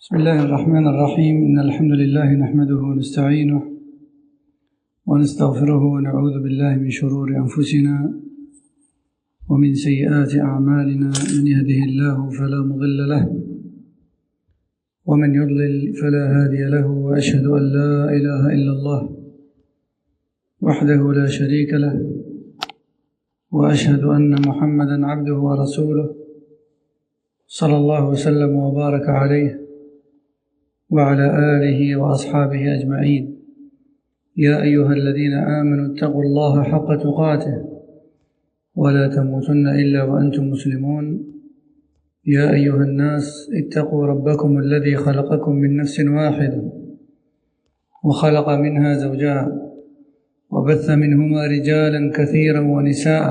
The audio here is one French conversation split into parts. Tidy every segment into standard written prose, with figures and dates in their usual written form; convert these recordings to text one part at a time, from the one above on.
بسم الله الرحمن الرحيم إن الحمد لله نحمده ونستعينه ونستغفره ونعوذ بالله من شرور أنفسنا ومن سيئات أعمالنا من يهده الله فلا مضل له ومن يضلل فلا هادي له وأشهد أن لا إله إلا الله وحده لا شريك له وأشهد أن محمدًا عبده ورسوله صلى الله وسلم وبارك عليه وعلى آله وأصحابه أجمعين يا أيها الذين آمنوا اتقوا الله حق تقاته ولا تموتن إلا وأنتم مسلمون يا أيها الناس اتقوا ربكم الذي خلقكم من نفس واحدة وخلق منها زوجها وبث منهما رجالا كثيرا ونساء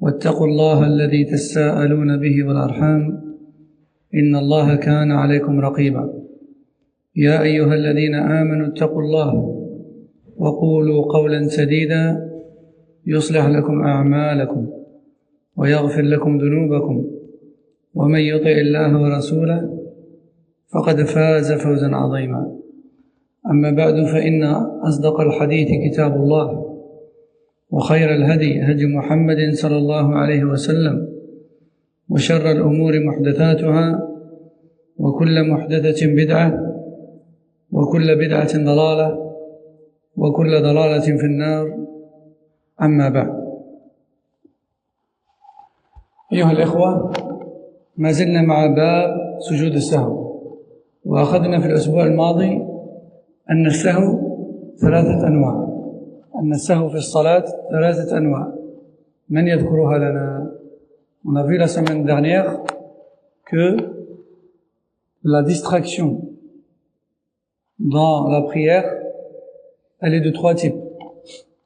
واتقوا الله الذي تساءلون به والأرحام إن الله كان عليكم رقيبا يا أيها الذين آمنوا اتقوا الله وقولوا قولا سديدا يصلح لكم أعمالكم ويغفر لكم ذنوبكم ومن يطع الله ورسوله فقد فاز فوزا عظيما أما بعد فإن أصدق الحديث كتاب الله وخير الهدي هدي محمد صلى الله عليه وسلم وشر الأمور محدثاتها وكل محدثة بدعة وكل بدعة ضلالة وكل ضلالة في النار أما بعد أيها الإخوة ما زلنا مع باب سجود السهو وأخذنا في الأسبوع الماضي أن السهو ثلاثة أنواع أن السهو في الصلاة ثلاثة أنواع من يذكرها لنا؟ On a vu la semaine dernière que la distraction dans la prière, elle est de trois types.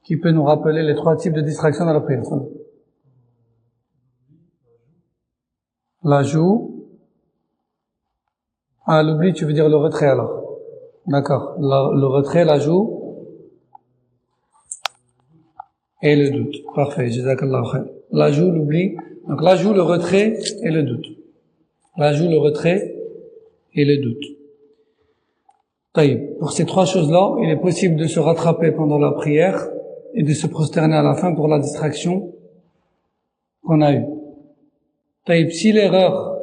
Qui peut nous rappeler les trois types de distraction dans la prière? La joue. Ah, l'oubli, tu veux dire le retrait alors. D'accord. Le retrait, la joue et le doute. Parfait. Jazakallahu khair. La joue, l'oubli. Donc la joue, le retrait et le doute. La joue, le retrait et le doute. Taïb. Pour ces trois choses-là, il est possible de se rattraper pendant la prière et de se prosterner à la fin pour la distraction qu'on a eue. Taïb. Si l'erreur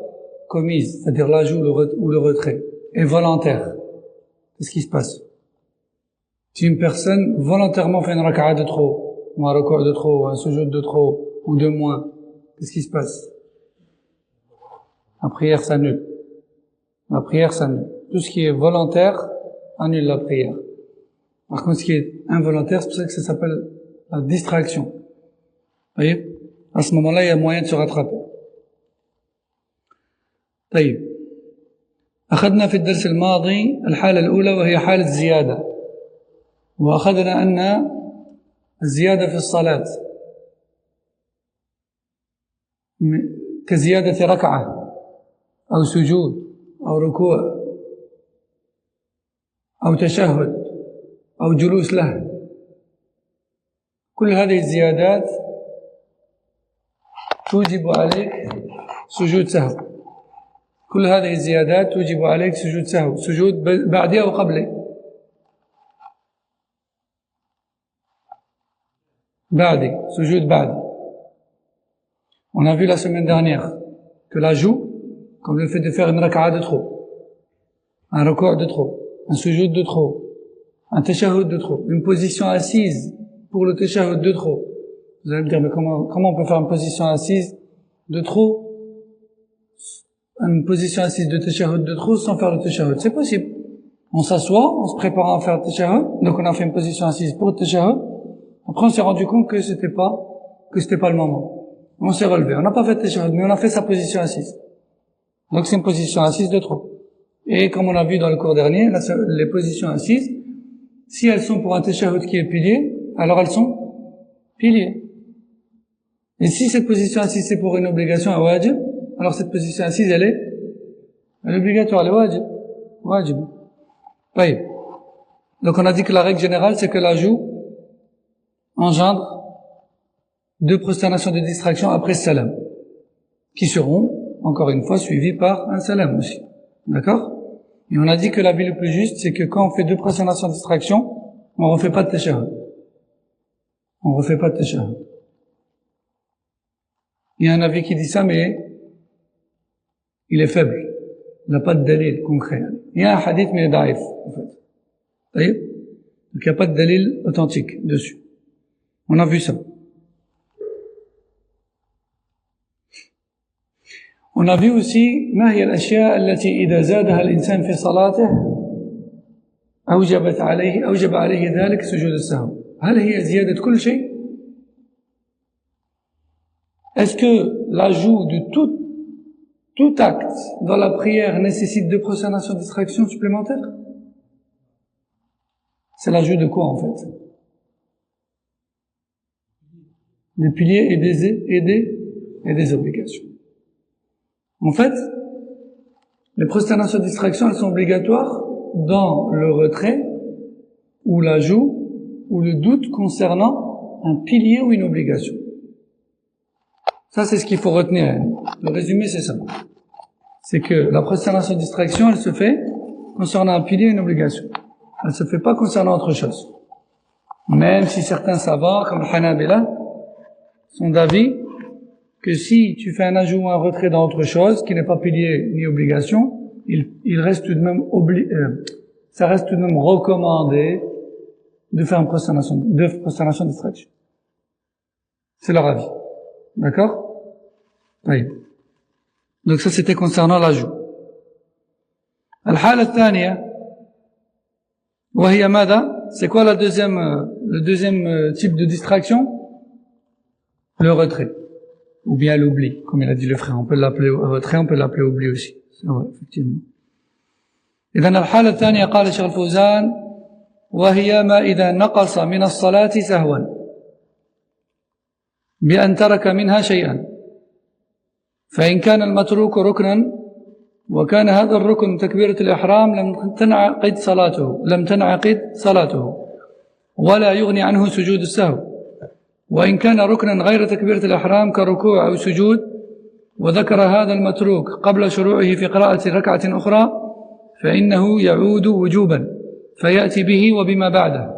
commise, c'est-à-dire la joue ou le retrait, est volontaire, qu'est-ce qui se passe? Si une personne volontairement fait une raka'a de trop, ou un recours de trop, ou un sujoud de trop, ou de moins, qu'est-ce qui se passe? La prière s'annule. La prière s'annule. Tout ce qui est volontaire annule la prière. Par contre, ce qui est involontaire, c'est pour ça que ça s'appelle la distraction. Vous voyez? À ce moment-là, il y a moyen de se rattraper. طيب. أخذنا في الدرس الماضي الحالة الأولى وهي حالة الزيادة. وأخذنا أن الزيادة في الصلاة كزيادة ركعة أو سجود أو ركوع أو تشهد أو جلوس له. كل هذه الزيادات توجب عليك سجود سهو. كل هذه الزيادات توجب عليك سجود سهو. سجود بعدي أو قبلي؟ بعدي. سجود بعدي. On a vu la semaine dernière que la joue, comme le fait de faire une raka'a de trop, un recours de trop, un sujoud de trop, un tashahhud de trop, une position assise pour le tashahhud de trop. Vous allez me dire, mais comment on peut faire une position assise de trop, une position assise de tashahhud de trop sans faire le tashahhud? C'est possible. On s'assoit, on se prépare à faire le tashahhud, donc on a fait une position assise pour le tashahhud. Après on s'est rendu compte que c'était pas le moment. On s'est relevé. On n'a pas fait le tashahhud, mais on a fait sa position assise. Donc c'est une position assise de trop. Et comme on a vu dans le cours dernier, les positions assises, si elles sont pour un tashahhud qui est pilier, alors elles sont piliers. Et si cette position assise c'est pour une obligation à wajib, alors cette position assise elle est obligatoire, elle est wajib. Wajib. Oui. Donc on a dit que la règle générale c'est que la joue engendre deux prosternations de distraction après salam, qui seront, encore une fois, suivies par un salam aussi. D'accord? Et on a dit que l'avis le plus juste, c'est que quand on fait 2 pressions sans distraction, on refait pas de tashahhud. On refait pas de tashahhud. Il y a un avis qui dit ça, mais il est faible. Il n'a pas de dalil concret. Il y a un hadith, mais il est daïf, en fait. Vous voyez? Donc il n'y a pas de dalil authentique dessus. On a vu ça. On a vu aussi ما هي الأشياء التي إذا زادها الإنسان في صلاته أوجب عليه ذلك سجود السهو. هل هي زيادة كل شيء؟ Est-ce que l'ajout de tout acte dans la prière nécessite 2 prosternations de distraction supplémentaires? C'est l'ajout de quoi en fait? Des piliers et des obligations. En fait, les prosternations de distraction, elles sont obligatoires dans le retrait ou l'ajout ou le doute concernant un pilier ou une obligation. Ça, c'est ce qu'il faut retenir. Le résumé, c'est ça. C'est que la prosternation de distraction, elle se fait concernant un pilier et une obligation. Elle se fait pas concernant autre chose. Même si certains savants, comme le Hanabila, sont d'avis que si tu fais un ajout ou un retrait dans autre chose, qui n'est pas pilier ni obligation, il reste tout de même ça reste tout de même recommandé de faire une prosternation de distraction. C'est leur avis. D'accord? Oui. Donc ça, c'était concernant l'ajout. الحالة الثانية وهي ماذا? C'est quoi le deuxième type de distraction? Le retrait. Ou bien l'oubli, comme il a dit le frère. On peut l'appeler retrait, on peut l'appeler oubli aussi. C'est vrai, effectivement. إذن الحالة الثانية قال الشيخ الفوزان وهي ما إذا نقص من الصلاة سهوا بأن ترك منها شيئا فإن كان المتروك ركنا وكان هذا الركن تكبيرة الإحرام لم تنعقد صلاته ولا يغني عنه سجود السهو وإن كان ركنا غير تكبيرة الإحرام كركوع أو سجود وذكر هذا المتروك قبل شروعه في قراءة ركعة أخرى فإنه يعود وجوبا فيأتي به وبما بعده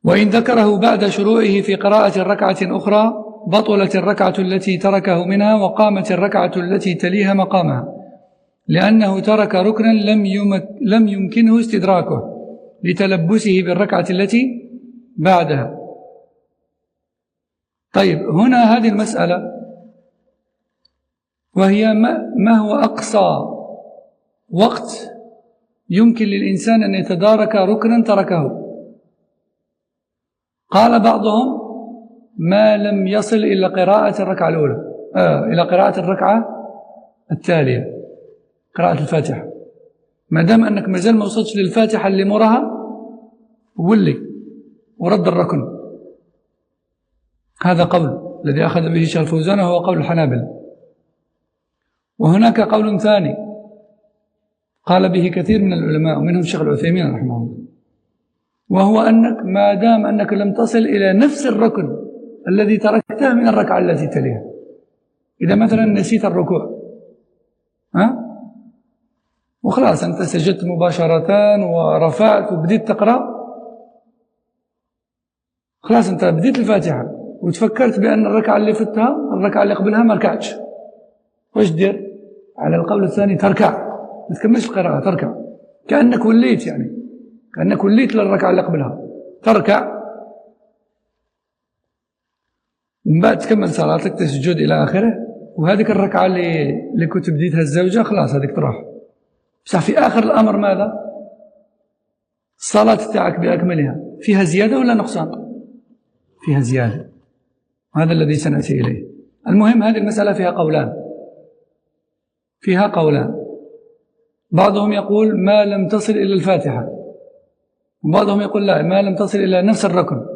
وإن ذكره بعد شروعه في قراءة الركعة أخرى بطلت الركعة التي تركه منها وقامت الركعة التي تليها مقامها لأنه ترك ركنا لم يمكنه استدراكه لتلبسه بالركعة التي بعدها. طيب هنا هذه المسألة وهي ما هو أقصى وقت يمكن للإنسان أن يتدارك ركنا تركه. قال بعضهم ما لم يصل إلى قراءة الركعة الأولى إلى قراءة الركعة التالية قراءة الفاتحة ما دام أنك مازال ما وصلتش للفاتحة اللي مرها ولي ورد الركن. هذا قول الذي أخذ به الشيخ الفوزان وهو قول الحنابلة. وهناك قول ثاني قال به كثير من العلماء ومنهم الشيخ العثيمين رحمه الله وهو أنك ما دام أنك لم تصل إلى نفس الركن الذي تركته من الركعة التي تليها. إذا مثلا نسيت الركوع وخلاص أنت سجدت مباشرة ورفعت وبديت تقرأ خلاص أنت بديت الفاتحة وتفكرت بأن الركعة اللي فتها الركعة اللي قبلها ما ركعتش. وش دير؟ على القول الثاني تركع ما تكملش القراءة تركع كأنك وليت كأنك وليت للركعة اللي قبلها تركع ومن بعد تكمل صلاتك تسجد إلى آخره وهذيك الركعة اللي كنت بديتها الزوجة خلاص هذيك تروح. بس في آخر الأمر ماذا؟ الصلاة تاعك بأكملها فيها زيادة ولا نقصان؟ فيها زيادة. هذا الذي سنأتي إليه. المهم هذه المسألة فيها قولان. بعضهم يقول ما لم تصل إلى الفاتحة وبعضهم يقول لا ما لم تصل إلى نفس الركن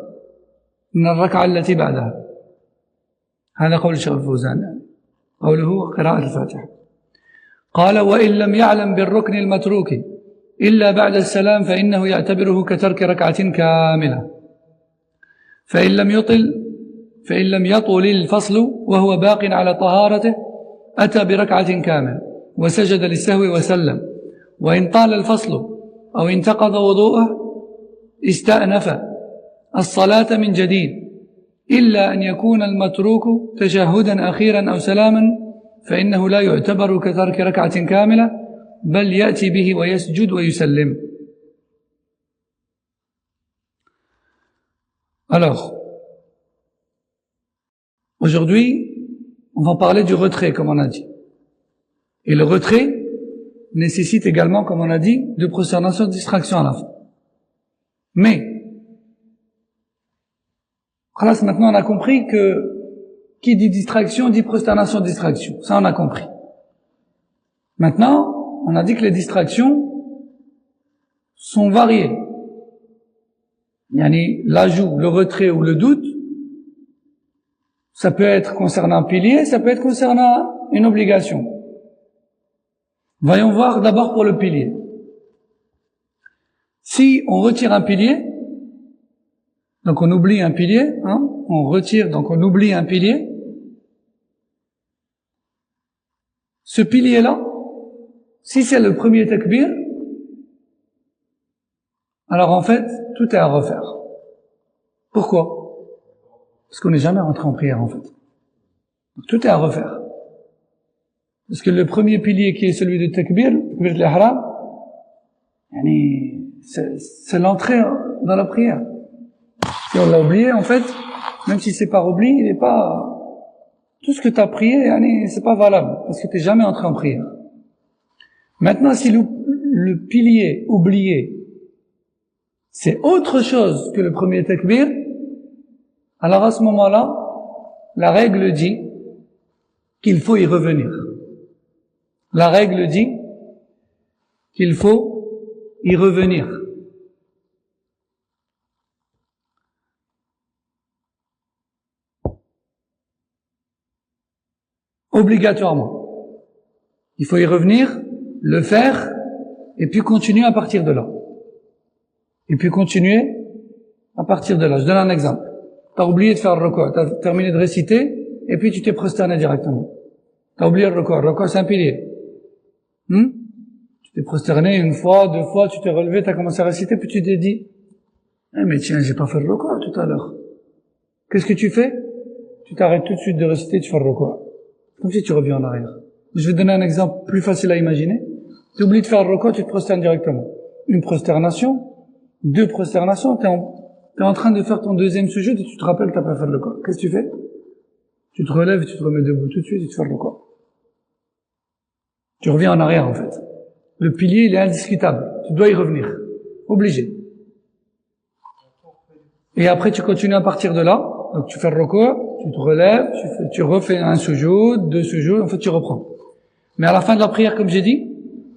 من الركعة التي بعدها. هذا قول الشيخ الفوزان قوله قراءة الفاتحة. قال وإن لم يعلم بالركن المتروك إلا بعد السلام فإنه يعتبره كترك ركعة كاملة فإن لم يطل الفصل وهو باق على طهارته أتى بركعة كاملة وسجد للسهو وسلم وإن طال الفصل أو انتقض وضوءه استأنف الصلاة من جديد إلا أن يكون المتروك تشهدا أخيرا أو سلاما فإنه لا يعتبر كترك ركعة كاملة بل يأتي به ويسجد ويسلم. Alors, aujourd'hui, on va parler du retrait, comme on a dit. Et le retrait nécessite également, comme on a dit, de prosternation de distraction à la fin. Mais, maintenant on a compris que qui dit distraction dit prosternation de distraction. Ça on a compris. Maintenant, on a dit que les distractions sont variées. Yani, l'ajout, le retrait ou le doute, ça peut être concernant un pilier, ça peut être concernant une obligation. Voyons voir d'abord pour le pilier. Si on retire un pilier, donc on oublie un pilier, on retire, donc on oublie un pilier, ce pilier-là, si c'est le premier takbir, alors en fait, tout est à refaire. Pourquoi? Parce qu'on n'est jamais rentré en prière en fait. Donc, tout est à refaire. Parce que le premier pilier qui est celui du takbir, takbir l'ihram, c'est l'entrée dans la prière. Si on l'a oublié, en fait, même si c'est par oubli, il est pas, tout ce que tu as prié, c'est pas valable, parce que tu n'es jamais entré en prière. Maintenant, si le pilier oublié, c'est autre chose que le premier takbir, alors à ce moment-là, la règle dit qu'il faut y revenir. La règle dit qu'il faut y revenir. Obligatoirement. Il faut y revenir, le faire, et puis continuer à partir de là. Et puis continuer à partir de là. Je donne un exemple. T'as oublié de faire le record, t'as terminé de réciter, et puis tu t'es prosterné directement. T'as oublié le record. Le record, c'est un pilier. Tu t'es prosterné une fois, deux fois, tu t'es relevé, t'as commencé à réciter, puis tu t'es dit, mais tiens, j'ai pas fait le record tout à l'heure. Qu'est-ce que tu fais? Tu t'arrêtes tout de suite de réciter, tu fais le record. Comme si tu reviens en arrière. Je vais donner un exemple plus facile à imaginer. Tu oublies de faire le record, tu te prosternes directement. Une prosternation, deux prosternations, t'es en train de faire ton deuxième sujet et tu te rappelles que t'as pas fait le record. Qu'est-ce que tu fais? Tu te relèves et tu te remets debout tout de suite et tu fais le record. Tu reviens en arrière, en fait. Le pilier, il est indiscutable. Tu dois y revenir. Obligé. Et après, tu continues à partir de là. Donc, tu fais le record, tu te relèves, tu refais un sujoud, deux sujouds, en fait, tu reprends. Mais à la fin de la prière, comme j'ai dit,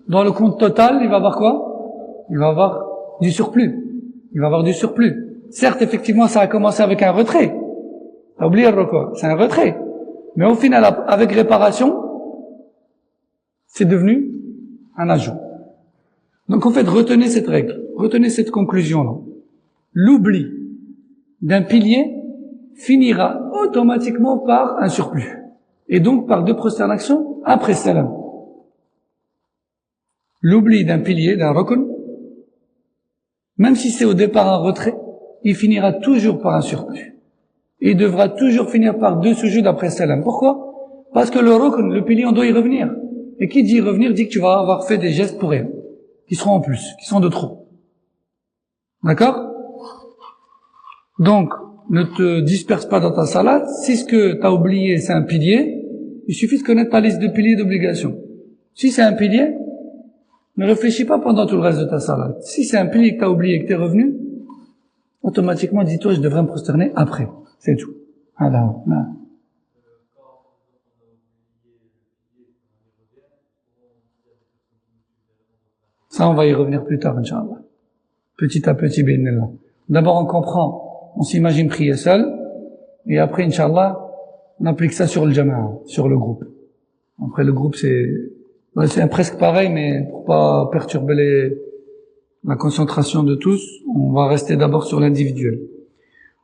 dans le compte total, il va avoir quoi? Il va avoir du surplus. Il va avoir du surplus. Certes, effectivement, ça a commencé avec un retrait. T'as oublié le record. C'est un retrait. Mais au final, avec réparation, c'est devenu un ajout. Donc, en fait, retenez cette règle. Retenez cette conclusion-là. L'oubli d'un pilier finira automatiquement par un surplus. Et donc par deux prosternations après salam. L'oubli d'un pilier, d'un rukn, même si c'est au départ un retrait, il finira toujours par un surplus. Il devra toujours finir par deux sujouds après salam. Pourquoi? Parce que le rukn, le pilier, on doit y revenir. Et qui dit revenir dit que tu vas avoir fait des gestes pour rien, qui seront en plus, qui sont de trop. D'accord? Donc, ne te disperse pas dans ta salade. Si ce que tu as oublié, c'est un pilier, il suffit de connaître ta liste de piliers d'obligation. Si c'est un pilier, ne réfléchis pas pendant tout le reste de ta salade. Si c'est un pilier que tu as oublié et que tu es revenu, automatiquement, dis-toi, je devrais me prosterner après. C'est tout. Alors, là. Ça, on va y revenir plus tard, Inch'Allah. Petit à petit, bi'idhnillah. D'abord, on comprend, on s'imagine prier seul, et après, Inch'Allah, on applique ça sur le jama'a, sur le groupe. Après, le groupe, c'est presque pareil, mais pour pas perturber la concentration de tous, on va rester d'abord sur l'individuel.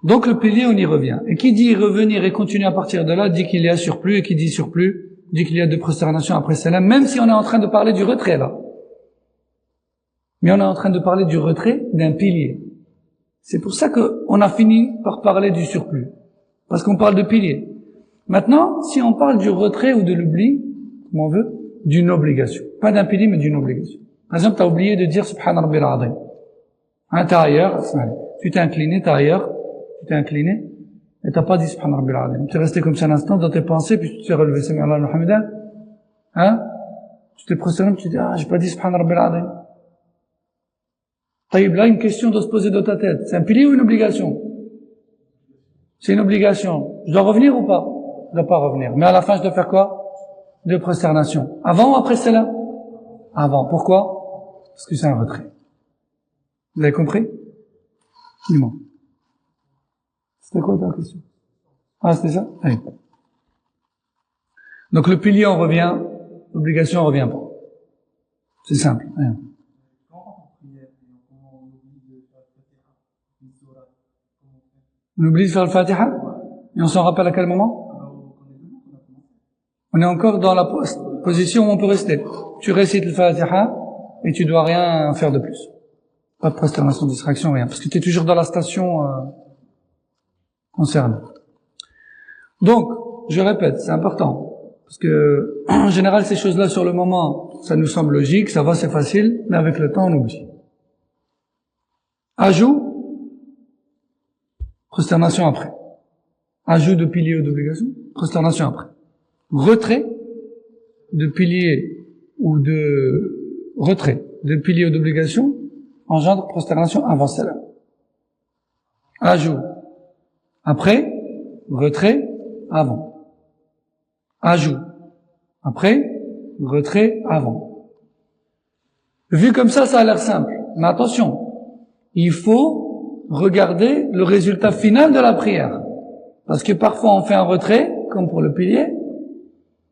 Donc, le pilier, on y revient. Et qui dit revenir et continuer à partir de là, dit qu'il y a surplus, et qui dit surplus, dit qu'il y a deux prosternations après salam, même si on est en train de parler du retrait là. Mais on est en train de parler du retrait d'un pilier. C'est pour ça qu'on a fini par parler du surplus. Parce qu'on parle de pilier. Maintenant, si on parle du retrait ou de l'oubli, comme on veut, d'une obligation. Pas d'un pilier, mais d'une obligation. Par exemple, tu as oublié de dire Subhan Rabbil Azim. Hein, t'es ailleurs, tu t'es incliné, et t'as pas dit Subhan Rabbil Azim. Tu es resté comme ça un instant dans tes pensées, puis tu t'es relevé, Sami Allah al-Hamida. Hein? Tu t'es prosterné, tu te dis, j'ai pas dit Subhan Rabbil Azim. Taïb, là, une question doit se poser dans ta tête. C'est un pilier ou une obligation? C'est une obligation. Je dois revenir ou pas? Je dois pas revenir. Mais à la fin, je dois faire quoi? Deux prosternations. Avant ou après cela? Avant. Pourquoi? Parce que c'est un retrait. Vous avez compris? Dis-moi. C'était quoi ta question? Ah, c'était ça? Oui. Donc le pilier, on revient. L'obligation, on revient pas. C'est simple. Rien. On oublie de faire le Fatiha? Et on s'en rappelle à quel moment? On est encore dans la position où on peut rester. Tu récites le Fatiha et tu dois rien faire de plus. Pas de prosternation, de distraction, rien. Parce que tu es toujours dans la station concernée. Donc, je répète, c'est important. Parce que, en général, ces choses-là, sur le moment, ça nous semble logique, ça va, c'est facile, mais avec le temps, on oublie. Ajout, prosternation après. Ajout de pilier ou d'obligation, prosternation après. Retrait de pilier ou de retrait de pilier ou d'obligation engendre prosternation avant cela. Ajout après, retrait avant. Ajout après, retrait avant. Vu comme ça a l'air simple. Mais attention, il faut regarder le résultat final de la prière. Parce que parfois on fait un retrait, comme pour le pilier,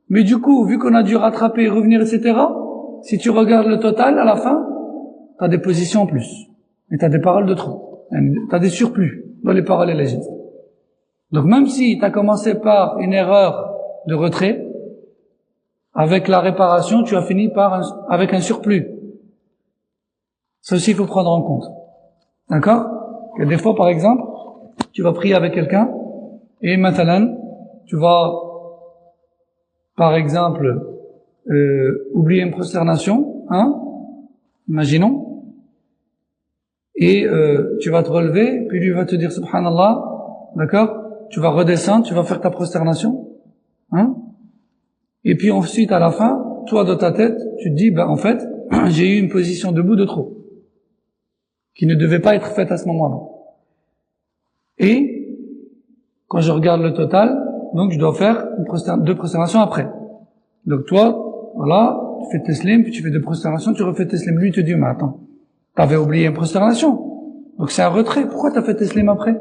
mais du coup, vu qu'on a dû rattraper, revenir, etc., si tu regardes le total, à la fin, t'as des positions en plus. Et t'as des paroles de trop. T'as des surplus dans les paroles et les gestes. Donc même si t'as commencé par une erreur de retrait, avec la réparation, tu as fini avec un surplus. Ça aussi, il faut prendre en compte. D'accord? Que des fois, par exemple, tu vas prier avec quelqu'un, et maintenant, tu vas, par exemple, oublier une prosternation, hein, imaginons, et tu vas te relever, puis lui va te dire Subhanallah, d'accord, tu vas redescendre, tu vas faire ta prosternation, hein, et puis ensuite à la fin, toi dans ta tête, tu te dis, en fait, j'ai eu une position debout de trop, qui ne devait pas être faite à ce moment-là. Et quand je regarde le total, donc je dois faire deux prosternations après. Donc toi, voilà, tu fais teslim, puis tu fais deux prosternations, tu refais teslim. Lui, il te dit, mais attends, t'avais oublié une prosternation. Donc c'est un retrait. Pourquoi t'as fait teslim après?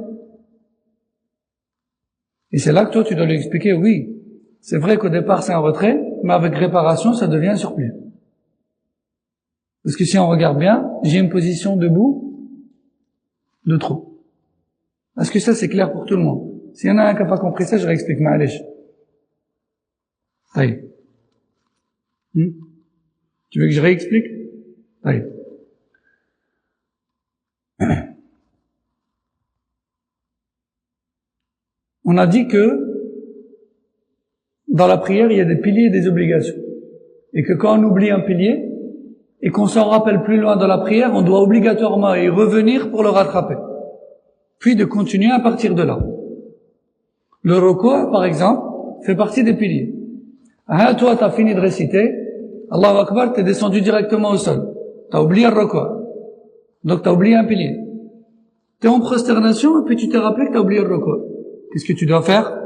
Et c'est là que toi, tu dois lui expliquer, oui, c'est vrai qu'au départ, c'est un retrait, mais avec réparation, ça devient un surplus. Parce que si on regarde bien, j'ai une position debout de trop. Est-ce que ça, c'est clair pour tout le monde? S'il y en a un qui n'a pas compris ça, je réexplique. Ma'alish. Allez. Tu veux que je réexplique? Allez. On a dit que dans la prière, il y a des piliers et des obligations. Et que quand on oublie un pilier, et qu'on s'en rappelle plus loin dans la prière, on doit obligatoirement y revenir pour le rattraper. Puis de continuer à partir de là. Le recours, par exemple, fait partie des piliers. Ah, toi, t'as fini de réciter, Allahu Akbar, t'es descendu directement au sol. T'as oublié le recours. Donc t'as oublié un pilier. T'es en prosternation, et puis tu t'es rappelé que t'as oublié le recours. Qu'est-ce que tu dois faire?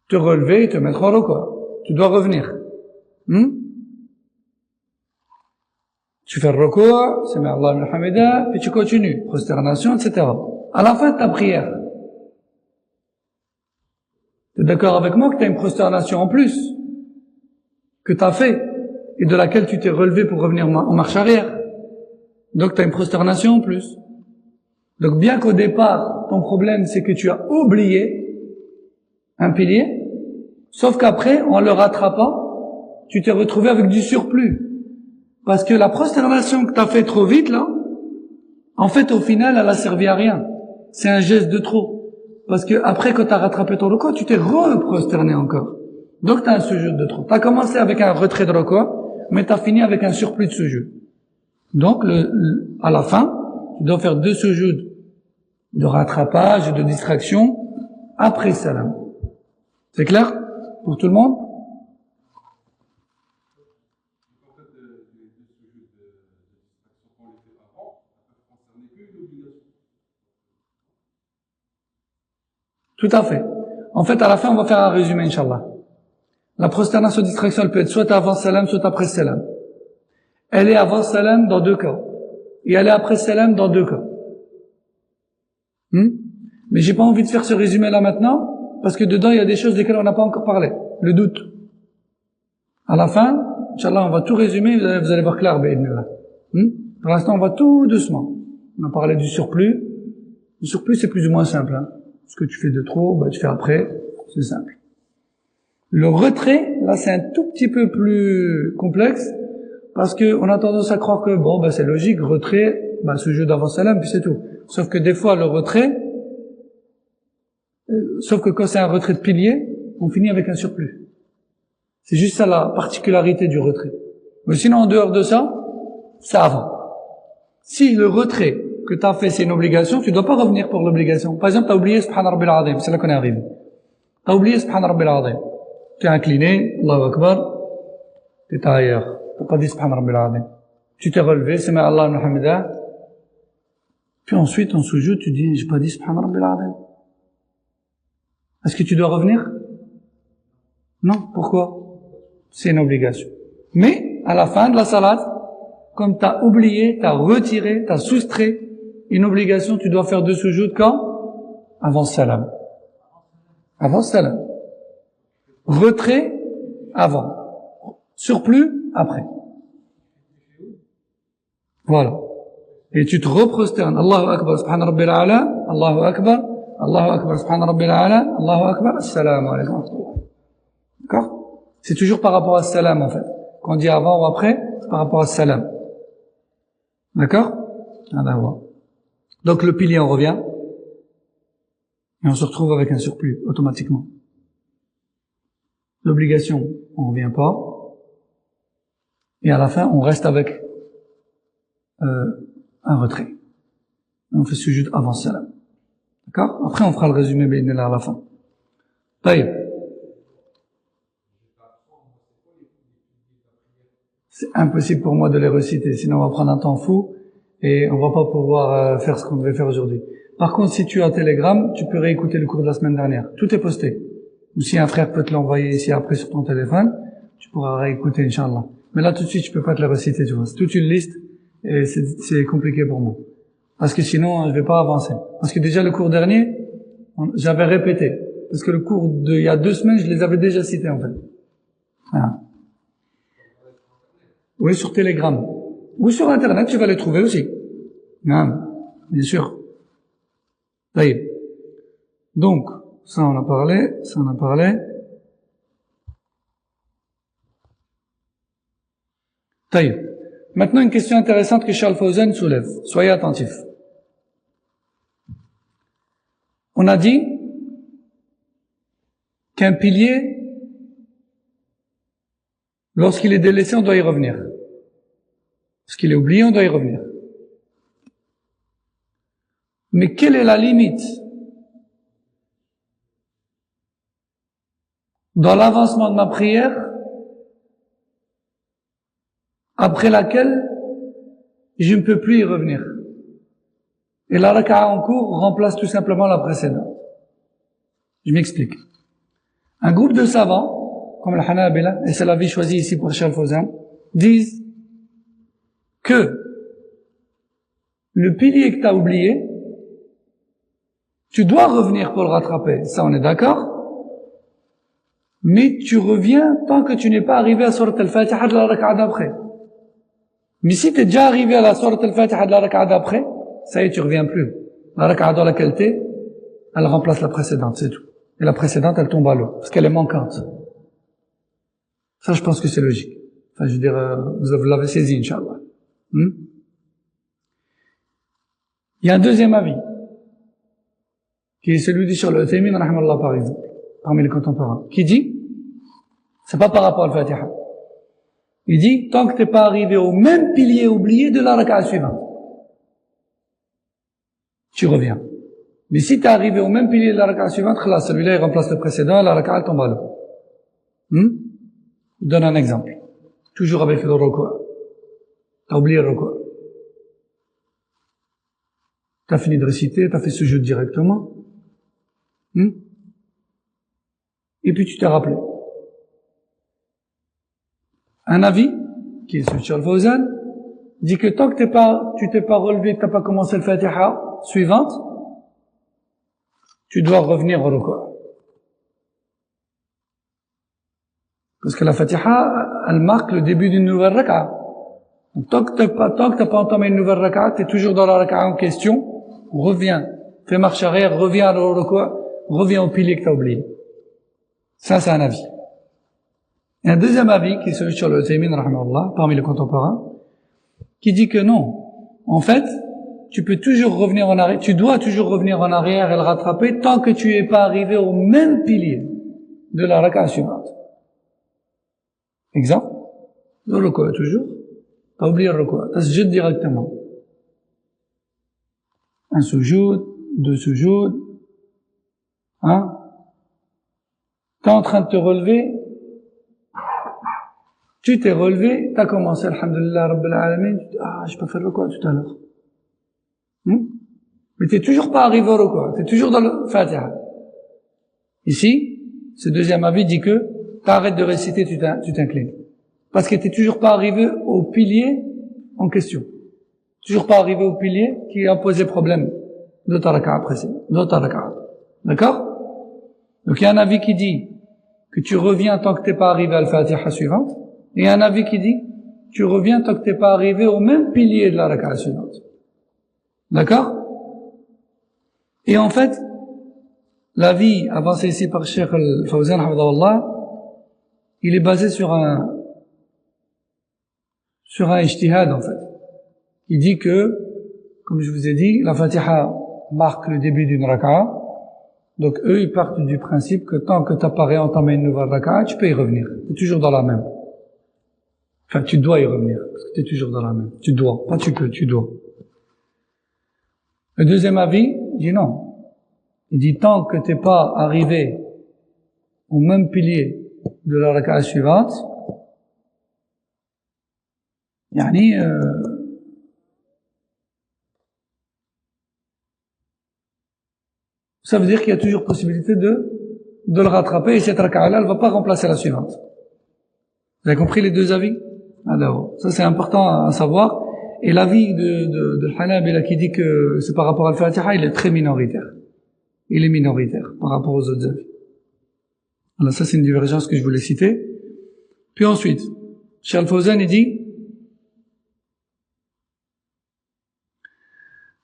Te relever et te mettre en recours. Tu dois revenir. Tu fais le recours, Sami Allah al-Hamida, puis tu continues. Prosternation, etc. À la fin de ta prière, tu es d'accord avec moi que tu as une prosternation en plus, que tu as fait, et de laquelle tu t'es relevé pour revenir en marche arrière. Donc tu as une prosternation en plus. Donc bien qu'au départ, ton problème c'est que tu as oublié un pilier, Sauf qu'après, en le rattrapant, tu t'es retrouvé avec du surplus. Parce que la prosternation que t'as fait trop vite, là, en fait, au final, elle a servi à rien. C'est un geste de trop. Parce que après, quand t'as rattrapé ton record, tu t'es reprosterné encore. Donc, t'as un sujoud de trop. T'as commencé avec un retrait de record, mais t'as fini avec un surplus de sujoud. Donc, à la fin, tu dois faire 2 sujouds de rattrapage et de distraction après salam. C'est clair pour tout le monde? Tout à fait. En fait, à la fin, on va faire un résumé, Inch'Allah. La prosternation distraction, elle peut être soit avant salam, soit après salam. Elle est avant salam dans 2 cas. Et elle est après salam dans 2 cas. Mais j'ai pas envie de faire ce résumé là maintenant, parce que dedans, il y a des choses desquelles on n'a pas encore parlé. Le doute. À la fin, Inch'Allah, on va tout résumer, vous allez voir clair, bi'idhnillah. Pour l'instant, on va tout doucement. On a parlé du surplus. Le surplus, c'est plus ou moins simple, Ce que tu fais de trop, tu fais après, c'est simple. Le retrait, là, c'est un tout petit peu plus complexe, parce que on a tendance à croire que, c'est logique, retrait, ce jeu d'avant salam, puis c'est tout. Sauf que des fois, le retrait, sauf que quand c'est un retrait de pilier, on finit avec un surplus. C'est juste ça la particularité du retrait. Mais sinon, en dehors de ça, c'est avant. Si le retrait que tu as fait, c'est une obligation, tu dois pas revenir pour l'obligation. Par exemple, tu as oublié Subhan Rabbil Azim, c'est là qu'on est arrivé. Tu as oublié Subhan Rabbil Azim. Tu es incliné, Allahu Akbar, tu es ailleurs. Tu n'as pas dit Subhan Rabbil Azim. Tu t'es relevé, c'est Allah Muhammadah. Puis ensuite, en sujoud, tu dis, j'ai pas dit Subhan Rabbil Azim. Est-ce que tu dois revenir? Non. Pourquoi? C'est une obligation. Mais, à la fin de la salat, comme tu as oublié, tu as retiré, tu as soustrait une obligation, tu dois faire 2 sujoud quand? Avant salam. Avant salam. Retrait, avant. Surplus, après. Voilà. Et tu te reprosternes. Allahu Akbar, Subhan Rabbil A'la, Allahu Akbar, Allahu Akbar, Subhan Rabbil A'la, Allahu Akbar, Assalamu alaykum. D'accord? C'est toujours par rapport à salam, en fait. Quand on dit avant ou après, c'est par rapport à salam. D'accord? Donc le pilier, on revient. Et on se retrouve avec un surplus, automatiquement. L'obligation, on revient pas. Et à la fin, on reste avec un retrait. Et on fait sujoud avant salam. D'accord? Après, on fera le résumé, bi'idhnillah, à la fin. Taïb. C'est impossible pour moi de les reciter, sinon on va prendre un temps fou et on va pas pouvoir faire ce qu'on devait faire aujourd'hui. Par contre, si tu as Telegram, tu peux réécouter le cours de la semaine dernière. Tout est posté. Ou si un frère peut te l'envoyer ici après sur ton téléphone, tu pourras réécouter, Inch'Allah. Mais là, tout de suite, je peux pas te les reciter, tu vois. C'est toute une liste et c'est compliqué pour moi. Parce que sinon, je vais pas avancer. Parce que déjà, le cours dernier, j'avais répété. Parce que le cours il y a 2 semaines, je les avais déjà cités, en fait. Voilà. Oui, sur Telegram. Ou sur Internet, tu vas les trouver aussi. Non, bien sûr. Taïb. Donc, ça on a parlé. Taïb. Maintenant, une question intéressante que Charles Fawzan soulève. Soyez attentifs. On a dit qu'un pilier, lorsqu'il est délaissé, on doit y revenir. Lorsqu'il est oublié, on doit y revenir. Mais quelle est la limite dans l'avancement de ma prière après laquelle je ne peux plus y revenir? Et la raka'a en cours remplace tout simplement la précédente. Je m'explique. Un groupe de savants, comme le Hanabila, et c'est l'avis choisi ici pour Cheikh Fawzan, disent que le pilier que tu as oublié, tu dois revenir pour le rattraper. Ça, on est d'accord? Mais tu reviens tant que tu n'es pas arrivé à Surat al-Fatiha de la raka'a d'après. Mais si tu es déjà arrivé à la Surat al-Fatiha de la raka'a d'après, ça y est, tu reviens plus. La raka'a dans laquelle t'es, elle remplace la précédente, c'est tout. Et la précédente, elle tombe à l'eau, parce qu'elle est manquante. Ça, je pense que c'est logique. Enfin, je veux dire, vous l'avez saisi, Inch'Allah. Il y a un deuxième avis, qui est celui du Cheikh Al-Uthaymin, rahimahullah, par exemple, parmi les contemporains, qui dit, c'est pas par rapport à Al-Fatiha. Il dit, tant que t'es pas arrivé au même pilier oublié de la raka'a suivante, tu reviens. Mais si t'es arrivé au même pilier de la raka'a suivante, là, celui-là, il remplace le précédent, la raka'a tombe à l'eau. Je donne un exemple. Toujours avec le ruku'. T'as oublié le ruku'. T'as fini de réciter, t'as fait ce jeu directement. Et puis tu t'es rappelé. Un avis, qui est celui de Cheikh Fawzan, dit que tant que tu t'es pas relevé, que t'as pas commencé le Fatiha suivante, tu dois revenir au ruku'. Parce que la Fatiha, elle marque le début d'une nouvelle raka'a. Tant que t'as pas entamé une nouvelle raka'a, t'es toujours dans la raka'a en question, reviens, fais marche arrière, reviens au ruku', reviens au pilier que t'as oublié. Ça, c'est un avis. Il y a un deuxième avis, qui est celui de Cheikh Al-Uthaymin, rahimahullah, parmi les contemporains, qui dit que non. En fait, tu peux toujours revenir en arrière, tu dois toujours revenir en arrière et le rattraper tant que tu es pas arrivé au même pilier de la raka'a suivante. Exemple, le ruku' toujours, t'as oublié le ruku', t'as sujud directement. Un sujud, deux sujud, t'es en train de te relever, tu t'es relevé, t'as commencé, alhamdulillah, rabbil alamin, j'ai pas fait le ruku' tout à l'heure. Mais t'es toujours pas arrivé au ruku', t'es toujours dans le Fatiha. Ici, ce deuxième avis dit que t'arrêtes de réciter, tu t'inclines. Parce que t'es toujours pas arrivé au pilier en question. Toujours pas arrivé au pilier qui a posé problème de ta raka'a précédente, de ta raka'a. D'accord? Donc il y a un avis qui dit que tu reviens tant que t'es pas arrivé à la Fatiha suivante, et il y a un avis qui dit tu reviens tant que t'es pas arrivé au même pilier de la raka'a suivante. D'accord? Et en fait, l'avis avancé ici par Cheikh Al-Fawzan, hafidhahullah, il est basé sur un ijtihad, en fait. Il dit que, comme je vous ai dit, la Fatiha marque le début d'une raka'a. Donc eux, ils partent du principe que tant que t'as pas réentamé une nouvelle raka'a, tu peux y revenir. T'es toujours dans la même. Enfin, tu dois y revenir, parce que t'es toujours dans la même. Tu dois. Pas tu peux, tu dois. Le deuxième avis, il dit non. Il dit tant que t'es pas arrivé au même pilier de la raka'a suivante, ça veut dire qu'il y a toujours possibilité de le rattraper, et cette raka'a-là, elle va pas remplacer la suivante. Vous avez compris les deux avis? Alors, ça c'est important à savoir. Et l'avis de Hanabila qui dit que c'est par rapport à Al-Fatiha, il est très minoritaire. Il est minoritaire par rapport aux autres avis. Alors ça c'est une divergence que je voulais citer. Puis ensuite, Cheikh Al-Fawzan, il dit,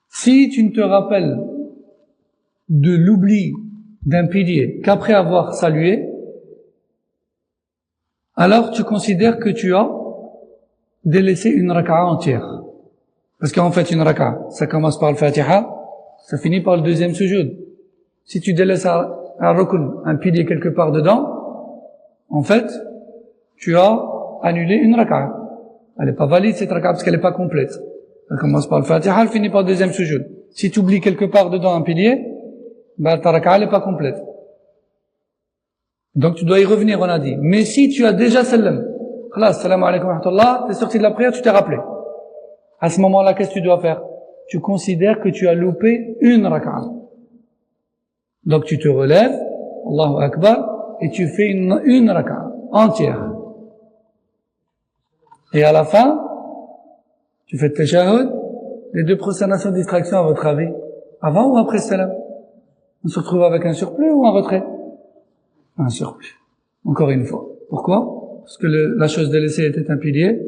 si tu ne te rappelles de l'oubli d'un pilier qu'après avoir salué, alors tu considères que tu as délaissé une raka'a entière. Parce qu'en fait, une raka'a, ça commence par le Fatiha, ça finit par le deuxième sujoud. Si tu délaisses un rukn, un pilier quelque part dedans, en fait, tu as annulé une raka'a. Elle n'est pas valide cette raka'a parce qu'elle n'est pas complète. Elle commence par le Fatiha, elle finit par le deuxième sujoud. Si tu oublies quelque part dedans un pilier, ta raka'a n'est pas complète. Donc tu dois y revenir, on a dit. Mais si tu as déjà salam, khalas, salam alaykum wa rahmatullah, t'es sorti de la prière, tu t'es rappelé. À ce moment-là, qu'est-ce que tu dois faire? Tu considères que tu as loupé une raka'a. Donc tu te relèves, Allahu Akbar, et tu fais une raka'a entière. Et à la fin, tu fais le tashahhud. Les deux prosternations de distraction, à votre avis, avant ou après le salam? On se retrouve avec un surplus ou un retrait? Un surplus. Encore une fois. Pourquoi? Parce que la chose délaissée était un pilier,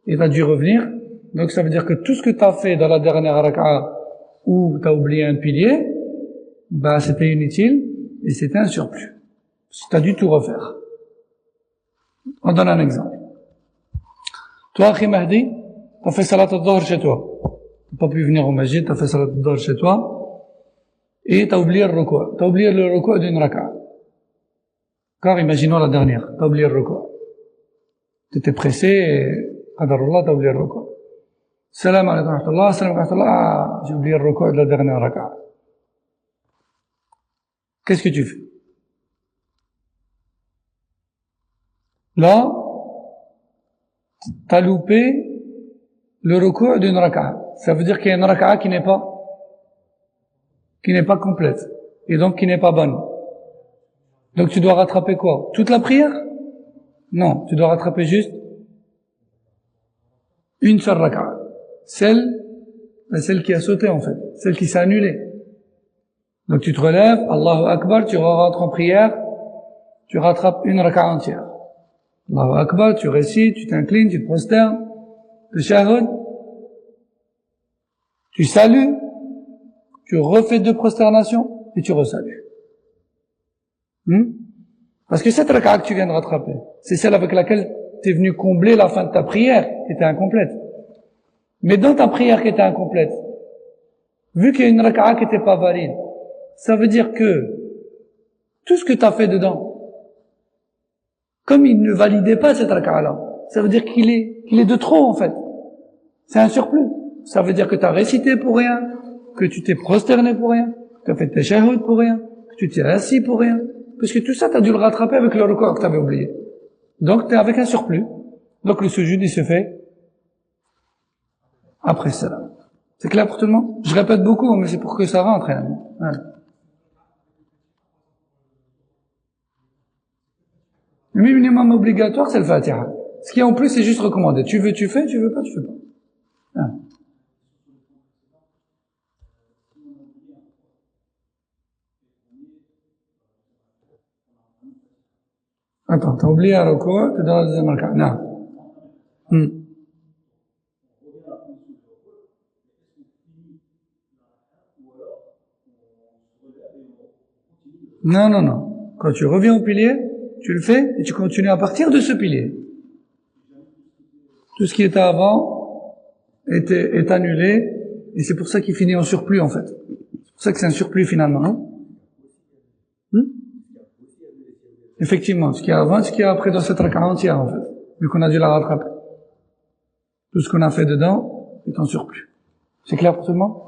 il a dû revenir. Donc ça veut dire que tout ce que tu as fait dans la dernière raka'a où tu as oublié un pilier, c'était inutile et c'était un surplus. Tu as dû tout refaire. On donne un exemple. Toi, Akhi Mahdi, t'as fait salat al-Dhuhr chez toi. T'as pas pu venir au masjid, t'as fait salat al-Dhuhr chez toi. Et t'as oublié le ruku'. T'as oublié le ruku' d'une raka'a. Car imaginons la dernière. T'as oublié le ruku'. T'étais pressé et, qadarullah, t'as oublié le ruku'. Salam alaykum wa rahmatullah, salam alaykum wa rahmatullah. J'ai oublié le ruku' de la dernière raka'a. Qu'est-ce que tu fais? Là, t'as loupé le ruku' d'une raka'a. Ça veut dire qu'il y a une raka'a qui n'est pas complète. Et donc qui n'est pas bonne. Donc tu dois rattraper quoi? Toute la prière? Non, tu dois rattraper juste une seule raka'a. Celle qui a sauté en fait. Celle qui s'est annulée. Donc tu te relèves, Allahu Akbar, tu rentres en prière, tu rattrapes une raka'a entière. Allahu Akbar, tu récites, tu t'inclines, tu te prosternes, tu shahud, tu salues, tu refais 2 prosternations et tu resalues. Parce que cette raka'a que tu viens de rattraper, c'est celle avec laquelle tu es venu combler la fin de ta prière qui était incomplète. Mais dans ta prière qui était incomplète, vu qu'il y a une raka'a qui n'était pas valide, ça veut dire que tout ce que tu as fait dedans, comme il ne validait pas cette raka'a-là, ça veut dire qu'il est de trop en fait. C'est un surplus. Ça veut dire que tu as récité pour rien, que tu t'es prosterné pour rien, que tu as fait tes shahud pour rien, que tu t'es assis pour rien. Parce que tout ça, tu as dû le rattraper avec le ruku' que tu avais oublié. Donc tu es avec un surplus. Donc le sujud, il se fait après cela. C'est clair pour tout le monde? Je répète beaucoup, mais c'est pour que ça rentre. Hein. Le minimum obligatoire, c'est le Fatiha. Ce qui en plus, c'est juste recommandé. Tu veux, tu fais, tu veux pas, tu fais pas. Ah. Attends, t'as oublié un ruku', t'es dans la deuxième raka'a. Non. Non. Quand tu reviens au pilier, tu le fais et tu continues à partir de ce pilier. Tout ce qui était avant est annulé et c'est pour ça qu'il finit en surplus en fait. C'est pour ça que c'est un surplus finalement. Hein? Effectivement, ce qu'il y a avant, ce qu'il y a après dans cette raka'a entière en fait. Vu qu'on a dû la rattraper. Tout ce qu'on a fait dedans est en surplus. C'est clair pour tout le monde?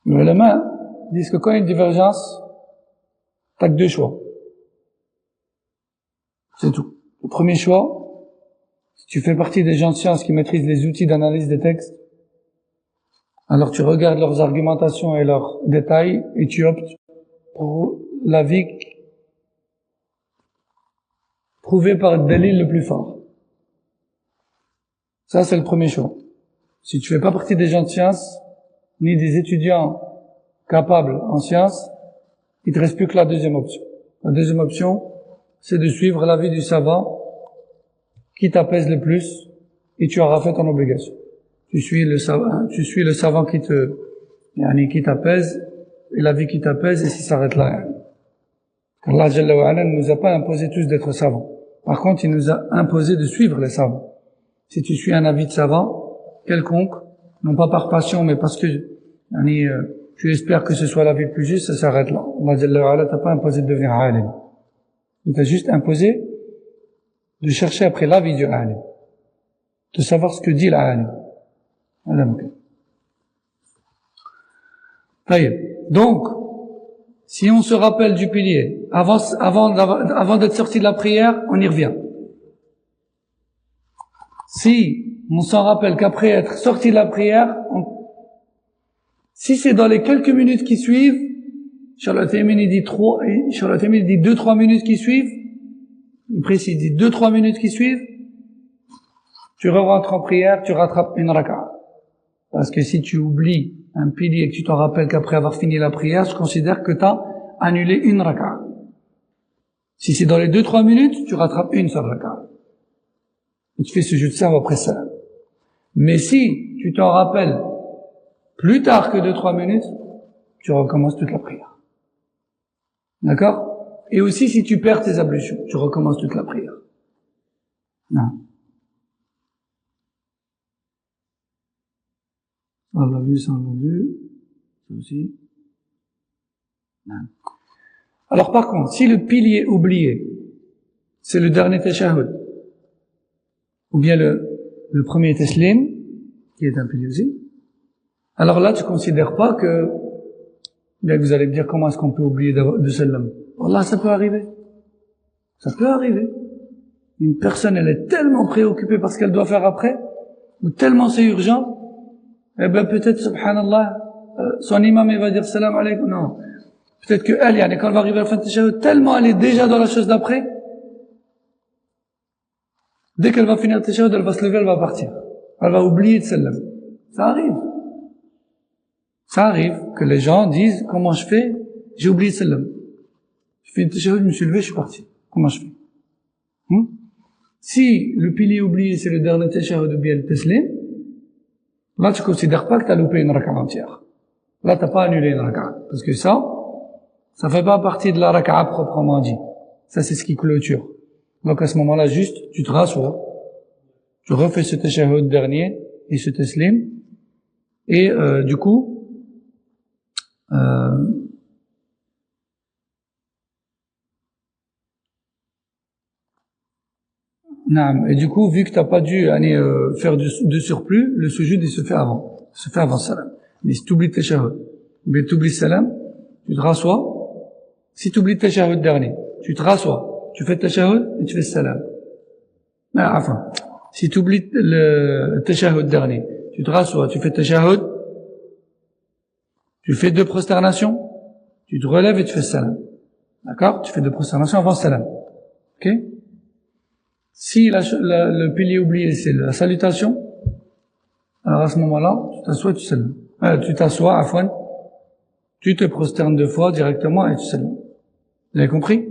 Les ulama disent que quand il y a une divergence, t'as que 2 choix. C'est tout. Le premier choix, si tu fais partie des gens de science qui maîtrisent les outils d'analyse des textes, alors tu regardes leurs argumentations et leurs détails et tu optes pour l'avis prouvé par le dalil le plus fort. Ça, c'est le premier choix. Si tu fais pas partie des gens de science, ni des étudiants capables en sciences, il te reste plus que la deuxième option. La deuxième option, c'est de suivre l'avis du savant qui t'apaise le plus et tu auras fait ton obligation. Tu suis le savant qui t'apaise et l'avis qui t'apaise et s'il s'arrête là. Allah Jalla wa Ala ne nous a pas imposé tous d'être savants. Par contre, il nous a imposé de suivre les savants. Si tu suis un avis de savant quelconque, non pas par passion, mais parce que tu espères que ce soit l'avis le plus juste, ça s'arrête là. Allah Jalla wa Ala t'a pas imposé de devenir alim. Il t'a juste imposé de chercher après l'avis du alim, de savoir ce que dit l'alim. Donc, si on se rappelle du pilier, avant d'être sorti de la prière, on y revient. Si on s'en rappelle qu'après être sorti de la prière, si c'est dans les quelques minutes qui suivent, Charles Thémin dit 2-3 minutes qui suivent, il précise, dit 2-3 minutes qui suivent, tu rentres en prière, tu rattrapes une raka'a. Parce que si tu oublies un pilier et que tu t'en rappelles qu'après avoir fini la prière, je considère que tu as annulé une raka'a. Si c'est dans les 2-3 minutes, tu rattrapes une seule raka'a. Et tu fais ce jeu de serve après ça. Mais si tu t'en rappelles plus tard que 2-3 minutes, tu recommences toute la prière. D'accord? Et aussi, si tu perds tes ablutions, tu recommences toute la prière. Non. Ça, on l'a vu, ça, on l'a vu. Ça aussi. Non. Alors, par contre, si le pilier oublié, c'est le dernier tashahhud, ou bien le premier taslim, qui est un pilier aussi, alors là, tu considères pas que, bien que vous allez me dire comment est-ce qu'on peut oublier de salam. Wallah, ça peut arriver. Ça peut arriver. Une personne, elle est tellement préoccupée par ce qu'elle doit faire après, ou tellement c'est urgent, eh ben peut-être, subhanallah, son imam, il va dire salam alaykoum. Non. Peut-être que elle, quand elle va arriver à la fin de tashahhud, tellement elle est déjà dans la chose d'après, dès qu'elle va finir tashahhud, elle va se lever, elle va partir. Elle va oublier de salam. Ça arrive. Ça arrive que les gens disent, comment je fais? J'ai oublié de salam. Je fais une tashahhud, je me suis levé, je suis parti. Comment je fais? Si le pilier oublié, c'est le dernier tashahhud ou bien le taslim, là, tu considères pas que tu as loupé une raka'a entière. Là, t'as pas annulé une raka'a. Parce que ça fait pas partie de la raka'a proprement dit. Ça, c'est ce qui clôture. Donc, à ce moment-là, juste, tu te rassois, tu refais ce tashahhud dernier et ce taslim, et du coup, et du coup, vu que t'as pas dû faire de surplus, le sujoud, il se fait avant salam. Mais si tu oublies le tashahhud, mais tu oublies le salam, tu te rassois. Si tu oublies le tashahhud dernier, tu te rassois, tu fais le tashahhud et tu fais le salam. Enfin, si tu oublies le tashahhud dernier, tu te rassois, tu fais le tashahhud, tu fais 2 prosternations, tu te relèves et tu fais le salam. D'accord? Tu fais 2 prosternations avant le salam. Ok? Si le pilier oublié, c'est la salutation, alors à ce moment-là, tu t'assois et tu salam. Tu t'assois, afwan, tu te prosternes 2 fois directement et tu salam. Vous avez compris?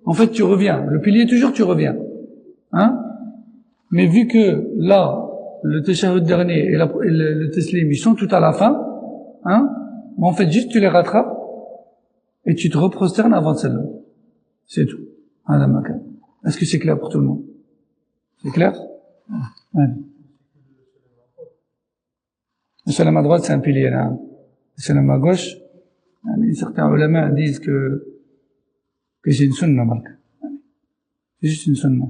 En fait, tu reviens. Le pilier, toujours, tu reviens. Mais vu que là, le tashahhud dernier et le taslim, ils sont tout à la fin, en fait, juste tu les rattrapes et tu te reprosternes avant de salam. C'est tout. Est-ce que c'est clair pour tout le monde? C'est clair? Ouais. Le salam à droite, c'est un pilier, là. Le salam à gauche, certains ulama disent que c'est une sunna, Marc. C'est juste une sunna.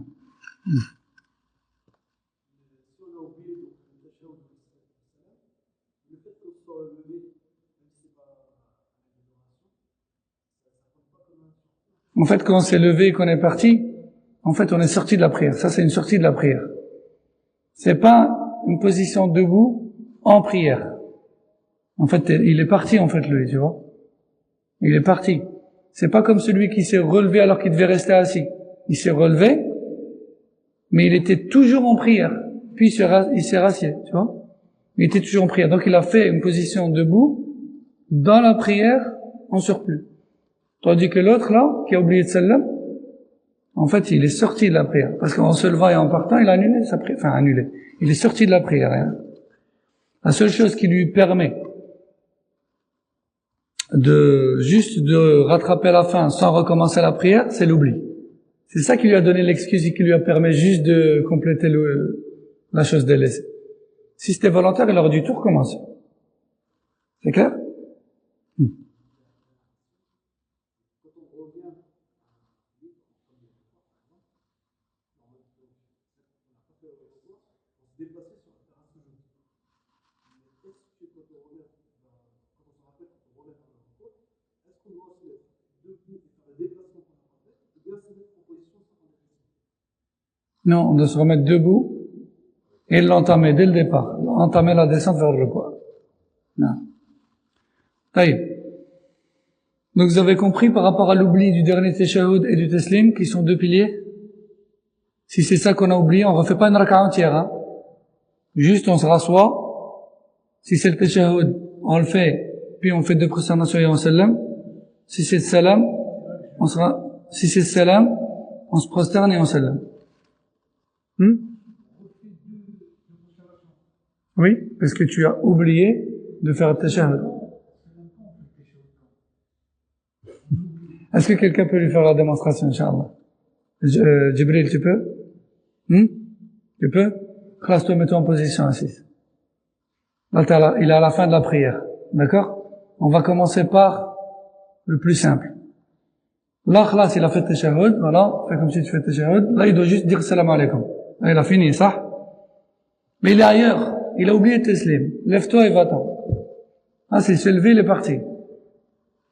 En fait, quand on s'est levé et qu'on est parti, en fait, on est sorti de la prière. Ça, c'est une sortie de la prière. C'est pas une position debout en prière. En fait, il est parti, en fait, lui, tu vois. Il est parti. C'est pas comme celui qui s'est relevé alors qu'il devait rester assis. Il s'est relevé, mais il était toujours en prière. Puis il s'est rassied, tu vois. Il était toujours en prière. Donc, il a fait une position debout dans la prière en surplus. Tandis que l'autre, là, qui a oublié de salam, en fait, il est sorti de la prière. Parce qu'en se levant et en partant, il a annulé sa prière. Enfin, annulé. Il est sorti de la prière. La seule chose qui lui permet de rattraper la fin sans recommencer la prière, c'est l'oubli. C'est ça qui lui a donné l'excuse et qui lui a permis juste de compléter la chose délaissée. Si c'était volontaire, il aurait dû tout recommencer. C'est clair? Non, on doit se remettre debout et l'entamer dès le départ. Entamer la descente vers le quoi. Non. Taïb. Donc vous avez compris par rapport à l'oubli du dernier tashahhud et du taslim, qui sont 2 piliers. Si c'est ça qu'on a oublié, on refait pas une raka'a entière. Juste on se rassoit. Si c'est le tashahhud, on le fait, puis on fait 2 prosternations et on salam. Si c'est le salam, si c'est le salam, on se prosterne et on salam. Oui, parce que tu as oublié de faire le tashahhud. Est-ce que quelqu'un peut lui faire la démonstration, Inch'Allah? Jibril, tu peux? Tu peux? Classe-toi, mets-toi en position assise. Là, il est à la fin de la prière. D'accord? On va commencer par le plus simple. Là, khlas, il a fait tashahhud, voilà, fais comme si tu fais tashahhud. Là, il doit juste dire salam alaikum. Là, il a fini, ça. Mais il est ailleurs. Il a oublié taslim. Lève-toi et va-t'en. Ah, s'il s'est levé, il est parti.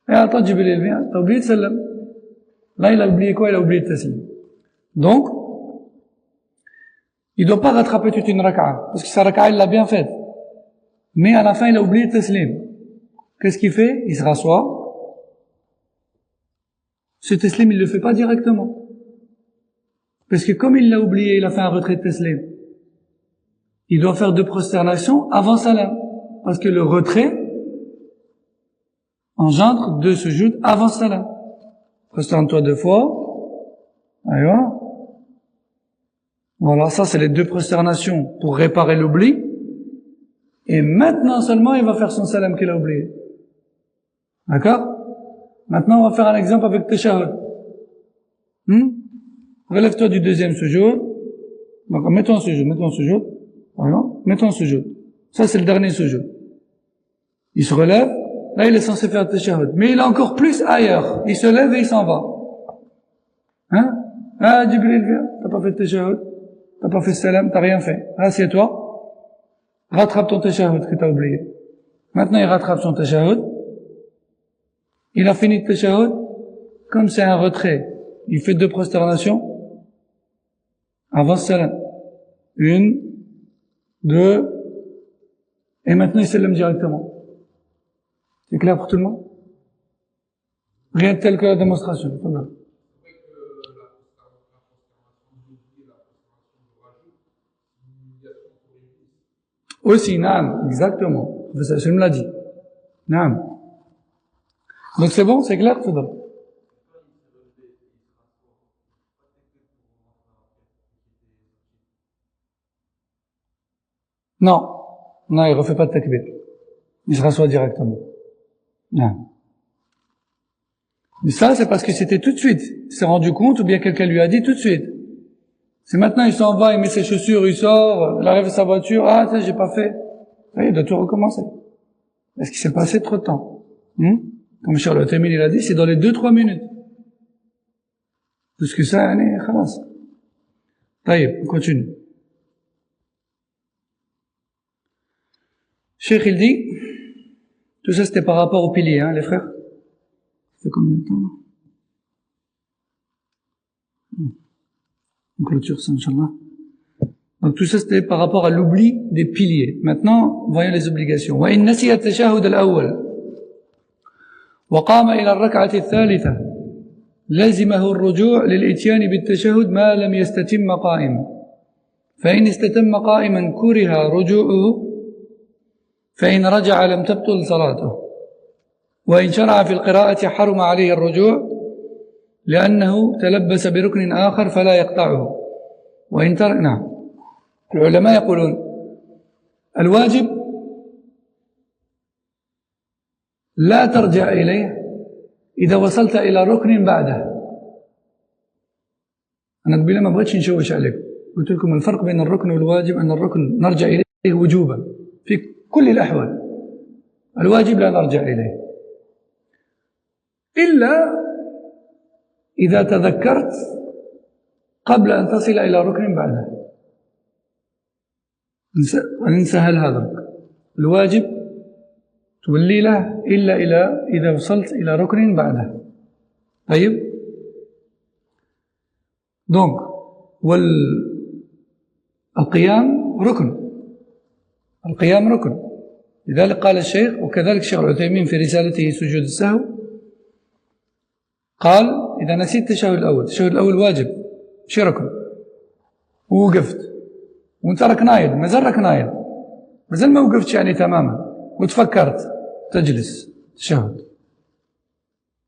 Et attends, Jibril, viens. T'as oublié de salam. Là, il a oublié quoi? Il a oublié de taslim. Donc, il doit pas rattraper toute une raka'a. Parce que sa raka'a, il l'a bien faite. Mais à la fin, il a oublié de taslim. Qu'est-ce qu'il fait? Il se rassoit. Ce taslim, il le fait pas directement. Parce que comme il l'a oublié, il a fait un retrait de taslim. Il doit faire 2 prosternations avant salam. Parce que le retrait engendre 2 sujoud avant salam. Prosterne-toi 2 fois. Aïwa. Voilà, ça c'est les 2 prosternations pour réparer l'oubli. Et maintenant seulement, il va faire son salam qu'il a oublié. D'accord? Maintenant, on va faire un exemple avec tashahhud. Relève-toi du 2e sujoud. Donc, mets-toi en sujoud. Voilà. Mets-toi en sujoud. Ça, c'est le dernier sujoud. Il se relève. Là, il est censé faire tashahhud. Mais il est encore plus ailleurs. Il se lève et il s'en va. Ah, Jibril, viens. T'as pas fait tashahhud. T'as pas fait salam. T'as rien fait. Assieds-toi. Rattrape ton tashahhud que t'as oublié. Maintenant, il rattrape son tashahhud. Il a fini le tashahhud. Comme c'est un retrait, il fait 2 prosternations avant salam. 1, 2, et maintenant il salame directement. C'est clair pour tout le monde? Rien de tel que la démonstration. Voilà. Aussi, naam, exactement. Je me l'a dit. Naam. Donc c'est bon, c'est clair, Fadal? Non, il refait pas de takbir. Il se rassoit directement. Non. Mais ça, c'est parce que c'était tout de suite. Il s'est rendu compte, ou bien quelqu'un lui a dit tout de suite. C'est maintenant, il s'en va, il met ses chaussures, il sort, il arrive à sa voiture, ah, ça, j'ai pas fait. Ça, il doit tout recommencer. Est-ce qu'il s'est passé trop de temps? Comme Cheikh Al-Uthaymin, il a dit, c'est dans les 2-3 minutes. Parce que ça, allez, khalas. Taïb, on continue. Cheikh, il dit, tout ça c'était par rapport aux piliers, les frères. Ça fait combien de temps? On clôture ça, Inch'Allah. Donc tout ça c'était par rapport à l'oubli des piliers. Maintenant, voyons les obligations. وَإِنْ نَسِيَ التَّشَهُدَ الْأَوَّلِ وقام إلى الركعة الثالثة لازمه الرجوع للإتيان بالتشهد ما لم يستتم قائما فإن استتم قائما كره رجوعه فإن رجع لم تبطل صلاته وإن شرع في القراءة حرم عليه الرجوع لأنه تلبس بركن آخر فلا يقطعه وإن ترك العلماء يقولون الواجب لا ترجع إليه إذا وصلت إلى ركن بعده. أنا قبل ما بغيتش نشوش عليكم، قلت لكم الفرق بين الركن والواجب أن الركن نرجع إليه وجوبا في كل الأحوال. الواجب لا نرجع إليه إلا إذا تذكرت قبل أن تصل إلى ركن بعده. ننسهل هذا الواجب تولي له إلا إذا وصلت إلى ركن بعده. طيب. Donc, القيام ركن. القيام ركن. لذلك قال الشيخ، وكذلك الشيخ العثيمين في رسالته سجود السهو قال إذا نسيت التشهد الأول واجب مش ركن، ووقفت وانت ركنايد مازال ركنايد مازال ما وقفتش يعني تماما وتفكرت تجلس تشهد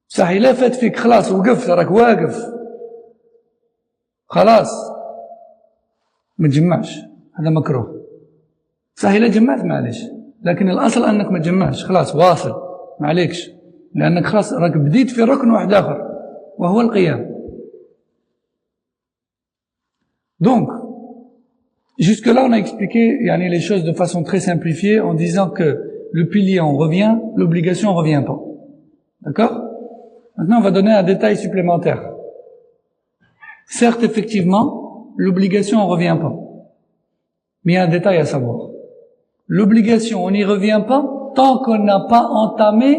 صحيح لا فات فيك خلاص وقفت راك واقف خلاص ما تجمعش، هذا مكروه. صحيح لا جمعت معلش، لكن الأصل أنك ما تجمعش خلاص واصل ما عليكش لأنك خلاص راك بديت في ركن واحد آخر وهو القيام. Donc jusque là on a expliqué les choses de façon très simplifiée en disant que le pilier on revient, l'obligation on revient pas. D'accord? Maintenant on va donner un détail supplémentaire. Certes effectivement l'obligation on revient pas. Mais il y a un détail à savoir. L'obligation, on n'y revient pas tant qu'on n'a pas entamé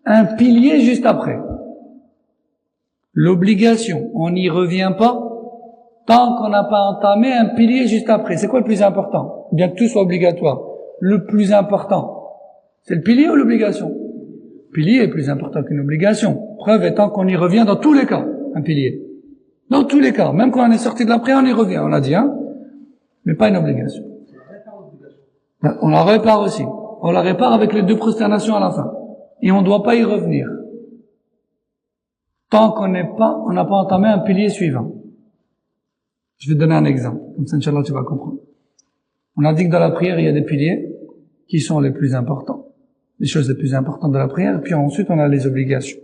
un pilier juste après. L'obligation, on n'y revient pas tant qu'on n'a pas entamé un pilier juste après. C'est quoi le plus important? Bien que tout soit obligatoire. Le plus important, c'est le pilier ou l'obligation? Le pilier est plus important qu'une obligation. Preuve étant qu'on y revient dans tous les cas, un pilier. Dans tous les cas. Même quand on est sorti de l'après, on y revient, on l'a dit, mais pas une obligation. On la répare aussi. On la répare avec les 2 prosternations à la fin. Et on ne doit pas y revenir. Tant qu'on n'a pas entamé un pilier suivant. Je vais te donner un exemple. Comme ça, Inch'Allah, tu vas comprendre. On a dit que dans la prière, il y a des piliers qui sont les plus importants. Les choses les plus importantes de la prière. Puis ensuite, on a les obligations.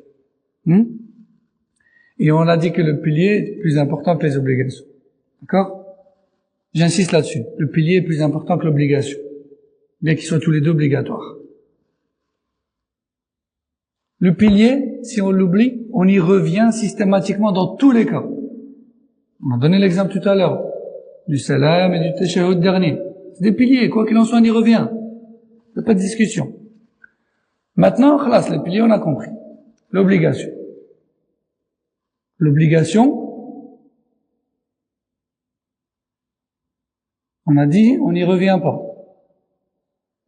Et on a dit que le pilier est plus important que les obligations. D'accord? J'insiste là-dessus. Le pilier est plus important que l'obligation. Bien qu'ils soient tous les deux obligatoires. Le pilier, si on l'oublie, on y revient systématiquement dans tous les cas. On a donné l'exemple tout à l'heure du salam et du tashahhud dernier. C'est des piliers, quoi qu'il en soit, on y revient. Il n'y a pas de discussion. Maintenant, khalas, les piliers, on a compris. L'obligation. L'obligation, on a dit, on n'y revient pas.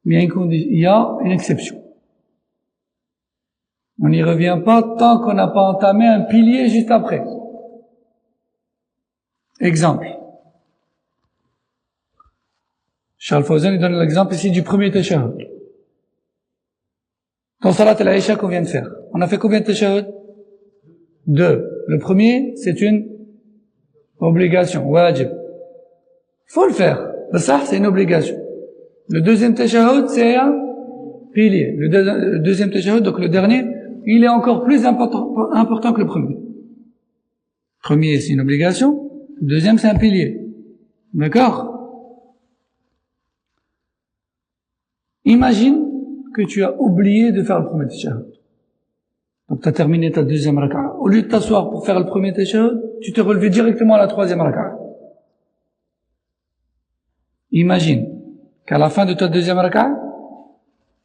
Mais il y a une exception. On n'y revient pas tant qu'on n'a pas entamé un pilier juste après. Exemple. Charles Fawzan, il donne l'exemple ici du premier tashahhud. Dans Salat al-Aisha qu'on vient de faire. On a fait combien de tashahhud? 2. Le premier, c'est une obligation, wajib. Il faut le faire. Ça, c'est une obligation. Le deuxième tashahhud, c'est un pilier. Le deuxième tashahhud, donc le dernier, il est encore plus important que le premier. Le premier, c'est une obligation. Le deuxième, c'est un pilier. D'accord? Imagine que tu as oublié de faire le premier tashahhud. Donc tu as terminé ta deuxième raka'a. Au lieu de t'asseoir pour faire le premier tashahhud, tu t'es relevé directement à la troisième raka'a. Imagine qu'à la fin de ta deuxième raka'a,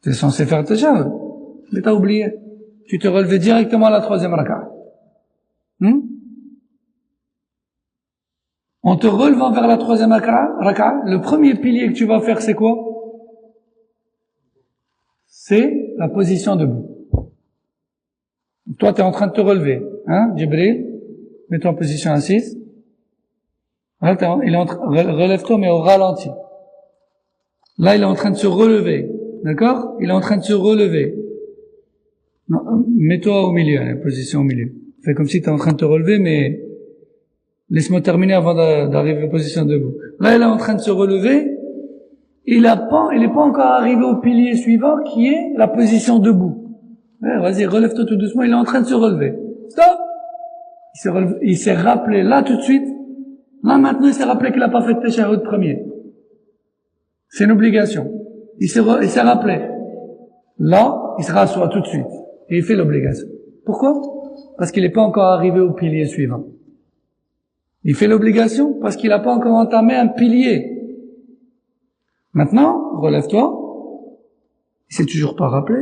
tu es censé faire le tashahhud, mais tu as oublié. Tu te relevais directement à la troisième raka'a. En te relevant vers la troisième raka'a, le premier pilier que tu vas faire, c'est quoi? C'est la position debout. Toi, tu es en train de te relever. Jibril, mets-toi en position assise. Là, relève-toi, mais au ralenti. Là, il est en train de se relever. D'accord? Il est en train de se relever. Non, mets-toi au milieu, la position au milieu. Fais comme si tu es en train de te relever, mais laisse-moi terminer avant d'arriver en position debout. Là, il est en train de se relever. Il est pas encore arrivé au pilier suivant, qui est la position debout. Vas-y, relève-toi tout doucement, il est en train de se relever. Stop! Il s'est rappelé là tout de suite. Là maintenant, il s'est rappelé qu'il n'a pas fait de tashahhud premier. C'est une obligation. Il s'est rappelé. Là, il se rassoit tout de suite. Et il fait l'obligation. Pourquoi? Parce qu'il n'est pas encore arrivé au pilier suivant. Il fait l'obligation parce qu'il n'a pas encore entamé un pilier. Maintenant, relève-toi. Il s'est toujours pas rappelé,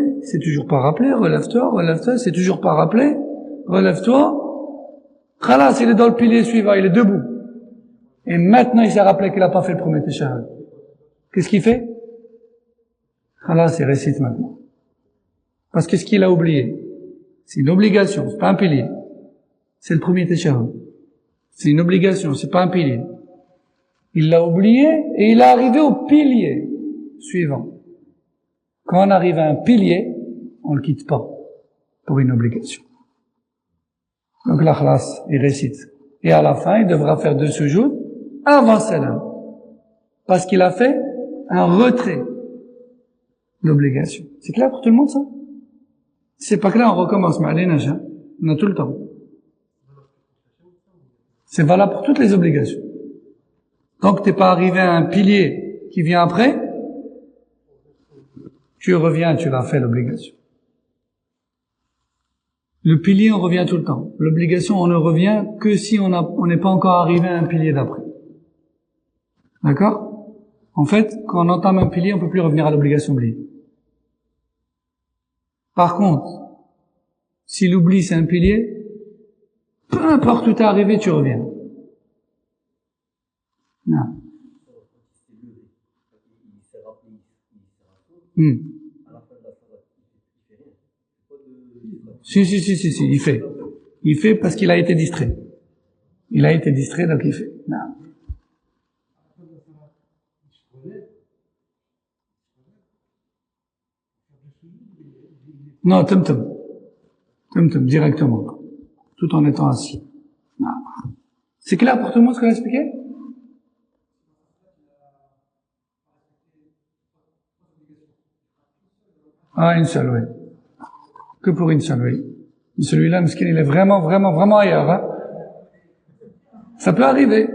relève-toi, il s'est toujours pas rappelé, relève-toi. Khalas, il est dans le pilier suivant, il est debout. Et maintenant, il s'est rappelé qu'il a pas fait le premier tashahhud. Qu'est-ce qu'il fait? Khalas, il récite maintenant. Parce que ce qu'il a oublié, c'est une obligation, c'est pas un pilier. C'est le premier tashahhud. C'est une obligation, c'est pas un pilier. Il l'a oublié et il est arrivé au pilier suivant. Quand on arrive à un pilier, on le quitte pas pour une obligation. Donc la khlas, il récite. Et à la fin, il devra faire 2 sujoud avant salam. Parce qu'il a fait un retrait l'obligation. C'est clair pour tout le monde, ça? Si c'est pas clair, on recommence. Mais allez, Naja. On a tout le temps. C'est valable pour toutes les obligations. Tant que t'es pas arrivé à un pilier qui vient après, tu reviens, tu l'as fait, l'obligation. Le pilier, on revient tout le temps. L'obligation, on ne revient que si on n'est pas encore arrivé à un pilier d'après. D'accord? En fait, quand on entame un pilier, on peut plus revenir à l'obligation oubliée. Par contre, si l'oubli c'est un pilier, peu importe où t'es arrivé, tu reviens. Non. Si, il fait. Il fait parce qu'il a été distrait. Il a été distrait, donc il fait. Non. Non, tum, directement. Tout en étant assis. Non. C'est clair pour tout le monde ce qu'on a expliqué? Ah, une seule, oui. Que pour une seule, oui. Mais celui-là, Mskin, il est vraiment ailleurs, hein. Ça peut arriver.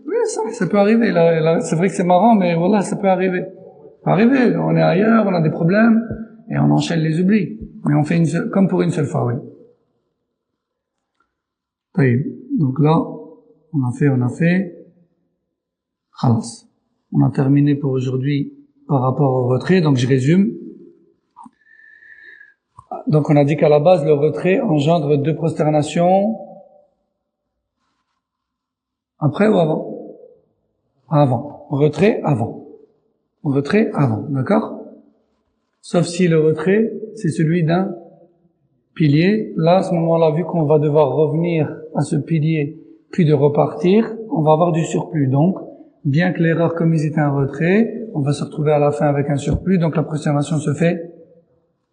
Oui, ça peut arriver. Là, c'est vrai que c'est marrant, mais voilà, ça peut arriver. Ça peut arriver. On est ailleurs, on a des problèmes, et on enchaîne les oublis. Mais on fait comme pour une seule fois, oui. Donc là, on a fait. Khalas. On a terminé pour aujourd'hui par rapport au retrait, donc je résume. Donc on a dit qu'à la base, le retrait engendre 2 prosternations. Après ou avant? Avant. Retrait avant. Retrait avant, d'accord? Sauf si le retrait, c'est celui d'un pilier. Là, à ce moment-là, vu qu'on va devoir revenir à ce pilier, puis de repartir, on va avoir du surplus. Donc, bien que l'erreur commise était un retrait, on va se retrouver à la fin avec un surplus, donc la prosternation se fait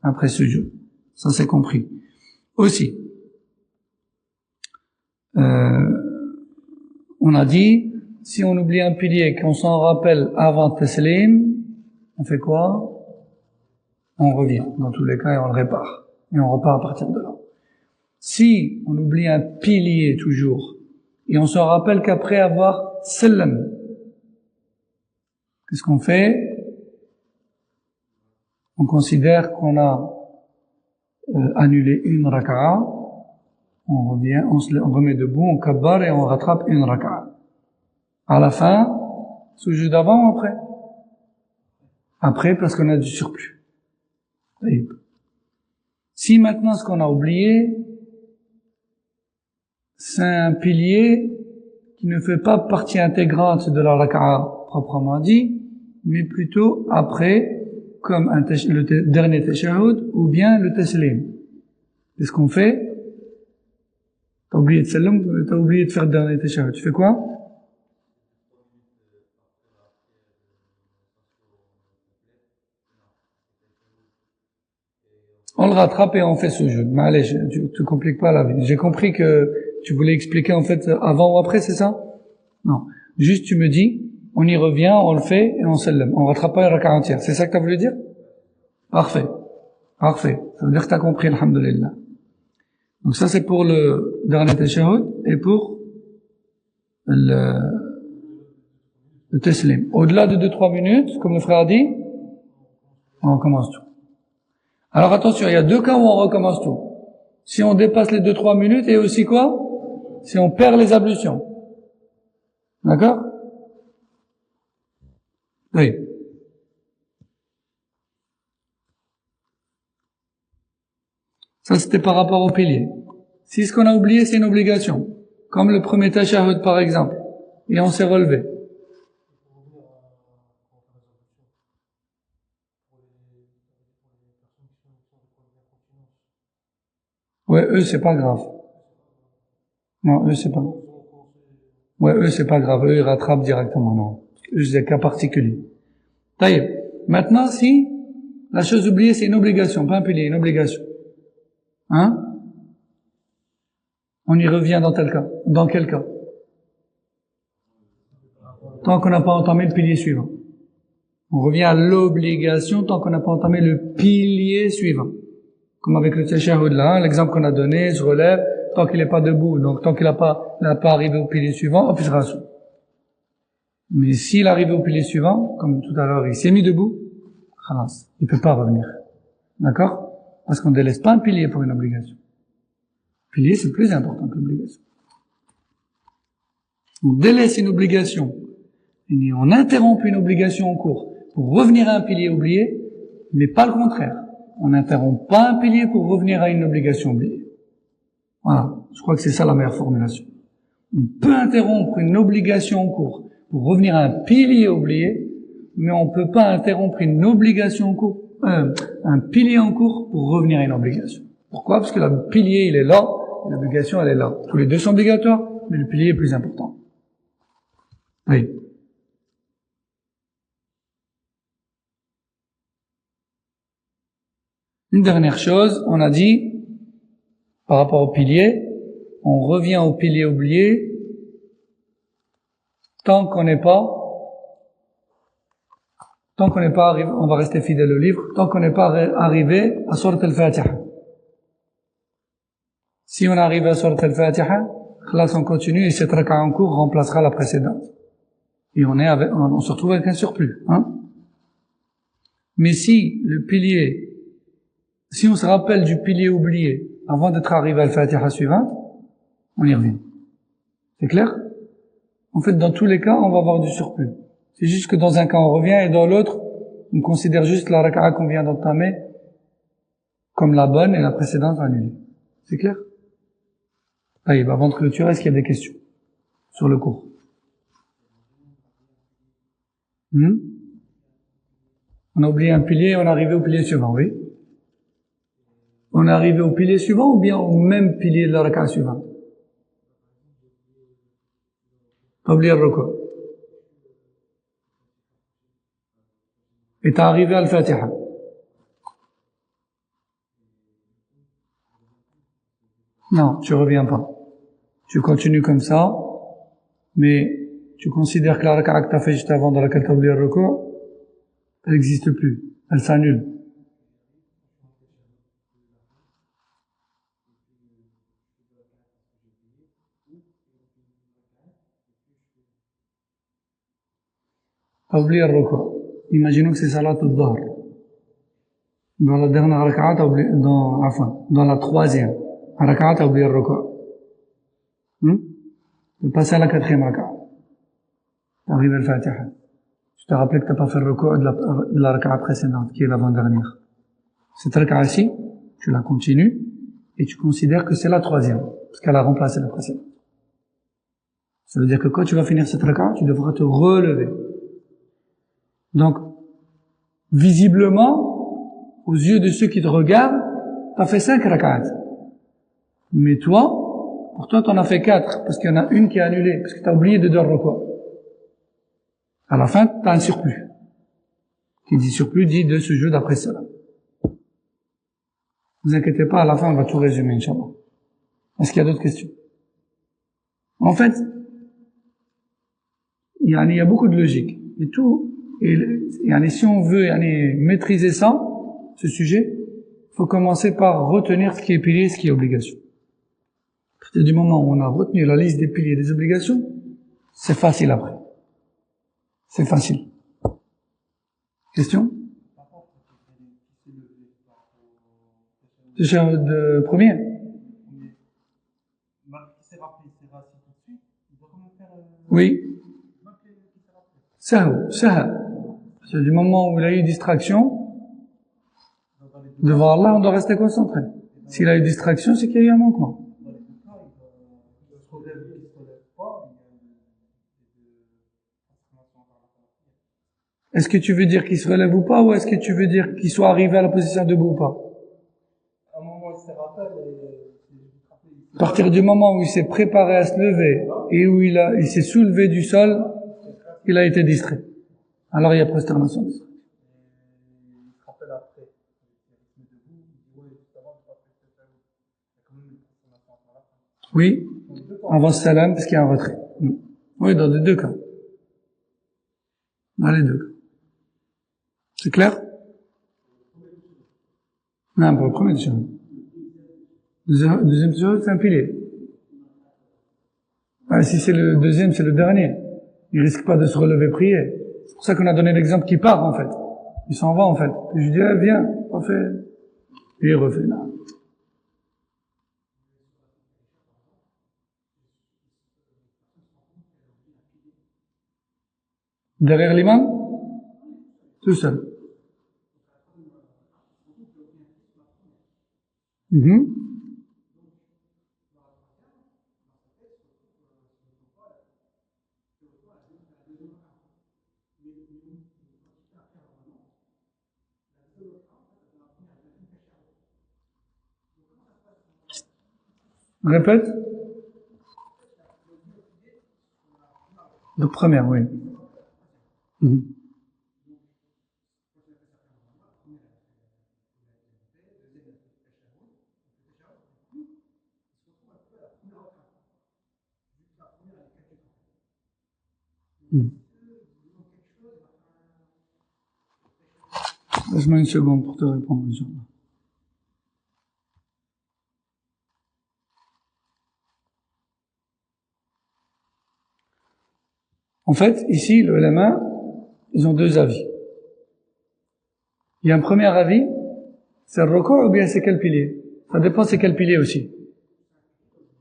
après ce jour. Ça, c'est compris. Aussi, on a dit, si on oublie un pilier et qu'on s'en rappelle avant Taslim, on fait quoi? On revient, dans tous les cas, et on le répare. Et on repart à partir de là. Si on oublie un pilier toujours, et on se rappelle qu'après avoir Sallam, qu'est-ce qu'on fait? On considère qu'on a annulé une raka'a, on revient, on remet debout, on kabbar et on rattrape une raka'a. À la fin, sujoud d'avant ou après? Après, parce qu'on a du surplus. Si maintenant ce qu'on a oublié, c'est un pilier qui ne fait pas partie intégrante de la raka'a proprement dit, mais plutôt après, comme le dernier tashahhud ou bien le taslim. Qu'est-ce qu'on fait? T'as oublié de salam, t'as oublié de faire le dernier tashahhud. Tu fais quoi? On le rattrape et on fait sujoud. Mais allez, tu te compliques pas la vie. J'ai compris que tu voulais expliquer en fait avant ou après, c'est ça? Non. Juste tu me dis, on y revient, on le fait et on salam. On rattrape pas une raka'a entière. C'est ça que t'as voulu dire? Parfait. Parfait. Ça veut dire que t'as compris, alhamdulillah. Donc ça c'est pour le dernier tashahhud et pour le taslim. Au-delà de 2-3 minutes, comme le frère a dit, on recommence tout. Alors attention, il y a 2 cas où on recommence tout. Si on dépasse les 2-3 minutes et aussi quoi? Si on perd les ablutions. D'accord? Oui. Ça c'était par rapport au pilier. Si ce qu'on a oublié c'est une obligation, comme le premier tashahhud par exemple, et on s'est relevé. Ouais, eux c'est pas grave. Non, eux c'est pas. Ouais, eux c'est pas grave, eux ils rattrapent directement, non. Eux c'est des cas particuliers. Taïeb. Maintenant si la chose oubliée c'est une obligation, pas un pilier, une obligation. Hein? On y revient dans tel cas. Dans quel cas? Tant qu'on n'a pas entamé le pilier suivant. On revient à l'obligation tant qu'on n'a pas entamé le pilier suivant. Comme avec le tashahhud là, l'exemple qu'on a donné, il se relève, tant qu'il n'est pas debout, donc tant qu'il n'a pas arrivé au pilier suivant, hop, il se rassoit. Mais s'il arrive au pilier suivant, comme tout à l'heure, il s'est mis debout, khalas, il peut pas revenir. D'accord? Parce qu'on ne délaisse pas un pilier pour une obligation. Le pilier, c'est plus important que l'obligation. On délaisse une obligation, et on interrompt une obligation en cours pour revenir à un pilier oublié, mais pas le contraire. On n'interrompt pas un pilier pour revenir à une obligation oubliée. Voilà. Je crois que c'est ça la meilleure formulation. On peut interrompre une obligation en cours pour revenir à un pilier oublié, mais on peut pas interrompre une obligation en cours, un pilier en cours pour revenir à une obligation. Pourquoi? Parce que le pilier, il est là, et l'obligation, elle est là. Tous les deux sont obligatoires, mais le pilier est plus important. Oui. Une dernière chose, on a dit, par rapport au pilier, on revient au pilier oublié tant qu'on n'est pas arrivé, on va rester fidèle au livre, tant qu'on n'est pas arrivé à Surat al-Fatiha. Si on arrive à Surat al-Fatiha, là on continue et cette raka'a en cours remplacera la précédente. Et on se retrouve avec un surplus, hein. Mais si on se rappelle du pilier oublié avant d'être arrivé à la suivante, on y revient. C'est clair? En fait, dans tous les cas, on va avoir du surplus. C'est juste que dans un cas, on revient et dans l'autre, on considère juste la raka'a qu'on vient d'entamer comme la bonne et la précédente annulée. C'est clair? Allez, avant de clôturer, est-ce qu'il y a des questions sur le cours? On a oublié un pilier et on est arrivé au pilier suivant, oui? On est arrivé au pilier suivant ou bien au même pilier de la raka'a suivante? T'as oublié le recours. Et t'es arrivé à Al-Fatiha. Non, tu reviens pas. Tu continues comme ça, mais tu considères que la raka'a que t'as fait juste avant dans laquelle t'as oublié le recours, elle n'existe plus. Elle s'annule. T'as oublié le recours. Imaginons que c'est salat al-dhahr. Dans la dernière raka'a, t'as oublié, dans la troisième raka'a, t'as oublié le recours. Tu passes à la quatrième raka'a. T'arrives à Al-Fatiha. Je te rappelle que t'as pas fait le recours de la raka'a précédente, qui est l'avant-dernière. Cette raka'a-ci, tu la continues, et tu considères que c'est la troisième, parce qu'elle a remplacé la précédente. Ça veut dire que quand tu vas finir cette raka'a, tu devras te relever. Donc, visiblement, aux yeux de ceux qui te regardent, t'as fait 5 raka'at. Mais toi, pour toi, t'en as fait 4, parce qu'il y en a une qui est annulée, parce que t'as oublié de dire le recours. À la fin, t'as un surplus. Qui dit surplus, dit de ce jeu d'après cela. Vous inquiétez pas, à la fin, on va tout résumer, Inch'Allah. Est-ce qu'il y a d'autres questions? En fait, il y a beaucoup de logique. Et si on veut maîtriser ça, ce sujet, il faut commencer par retenir ce qui est pilier et ce qui est obligation. À partir du moment où on a retenu la liste des piliers et des obligations, c'est facile après. C'est facile. Question? De premier? Oui. Ça. C'est du moment où il a eu distraction, devant Allah, on doit rester concentré. S'il a eu distraction, c'est qu'il y a eu un manquement. Est-ce que tu veux dire qu'il se relève ou pas, ou est-ce que tu veux dire qu'il soit arrivé à la position debout ou pas? À partir du moment où il s'est préparé à se lever et où il s'est soulevé du sol, il a été distrait. Alors il y a prosternation. Oui, avant salam, parce qu'il y a un retrait. Oui, dans les deux cas. Dans les deux cas. C'est clair? Non, pour le premier tashahhud. Deuxième tashahhud, c'est un pilier. Ah, si c'est le deuxième, c'est le dernier. Il risque pas de se relever prier. C'est pour ça qu'on a donné l'exemple qui part, en fait. Il s'en va, en fait. Et je dis, ah, viens, refais. Et il refait, là. Derrière l'imam? Tout seul. Répète. Donc première, oui. Laisse-moi une seconde pour te répondre. En fait, ici, les ulama, ils ont deux avis. Il y a un premier avis, c'est le ruku' ou bien c'est quel pilier? Ça dépend c'est quel pilier aussi.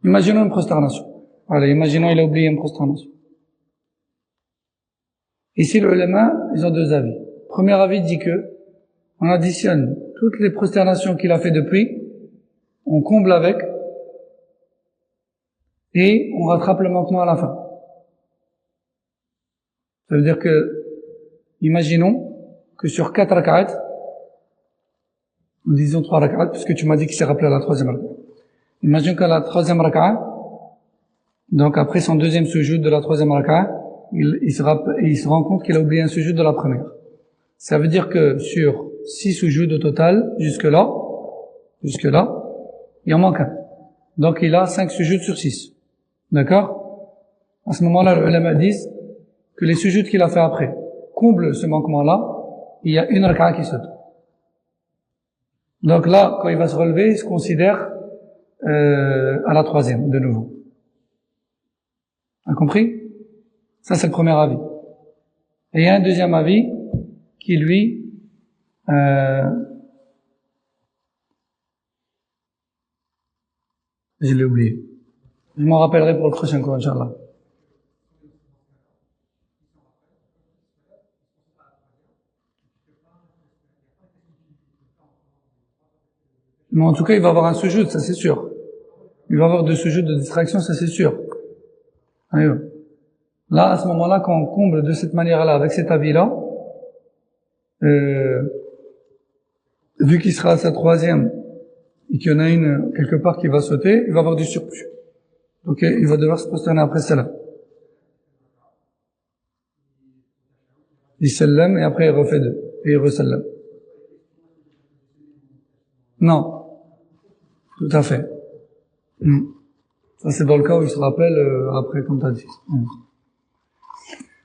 Imaginons une prosternation. Voilà, imaginons il a oublié une prosternation. Ici, les ulama, ils ont deux avis. Premier avis dit que on additionne toutes les prosternations qu'il a fait depuis, on comble avec, et on rattrape le manquement à la fin. Ça veut dire que, imaginons que sur 4 rak'at, nous disons 3 rak'at, puisque tu m'as dit qu'il s'est rappelé à la troisième rak'at. Imagine qu'à la troisième rak'at, donc après son deuxième sujoud de la troisième rak'at, il se rend compte qu'il a oublié un sujoud de la première. Ça veut dire que sur 6 sujouds au total, jusque-là, il en manque un. Donc il a 5 sujouds sur 6. D'accord? À ce moment-là, les ulama disent que les sujouds qu'il a fait après comblent ce manquement-là, il y a une rak'a qui saute. Donc là, quand il va se relever, il se considère à la troisième, de nouveau. A compris? Ça, c'est le premier avis. Et il y a un deuxième avis qui, lui, je l'ai oublié. Je m'en rappellerai pour le prochain cours, Inch'Allah. Mais en tout cas, il va avoir un sujoud, ça c'est sûr. Il va avoir 2 sujouds de distraction, ça c'est sûr. Aïe. Là, à ce moment-là, quand on comble de cette manière-là, avec cet avis-là, vu qu'il sera à sa troisième, et qu'il y en a une quelque part qui va sauter, il va avoir du surplus. Donc il va devoir se prosterner après cela. Il sallam et après il refait 2. Et il resallam. Non. Tout à fait. Ça c'est dans le cas où il se rappelle après, comme tu as dit.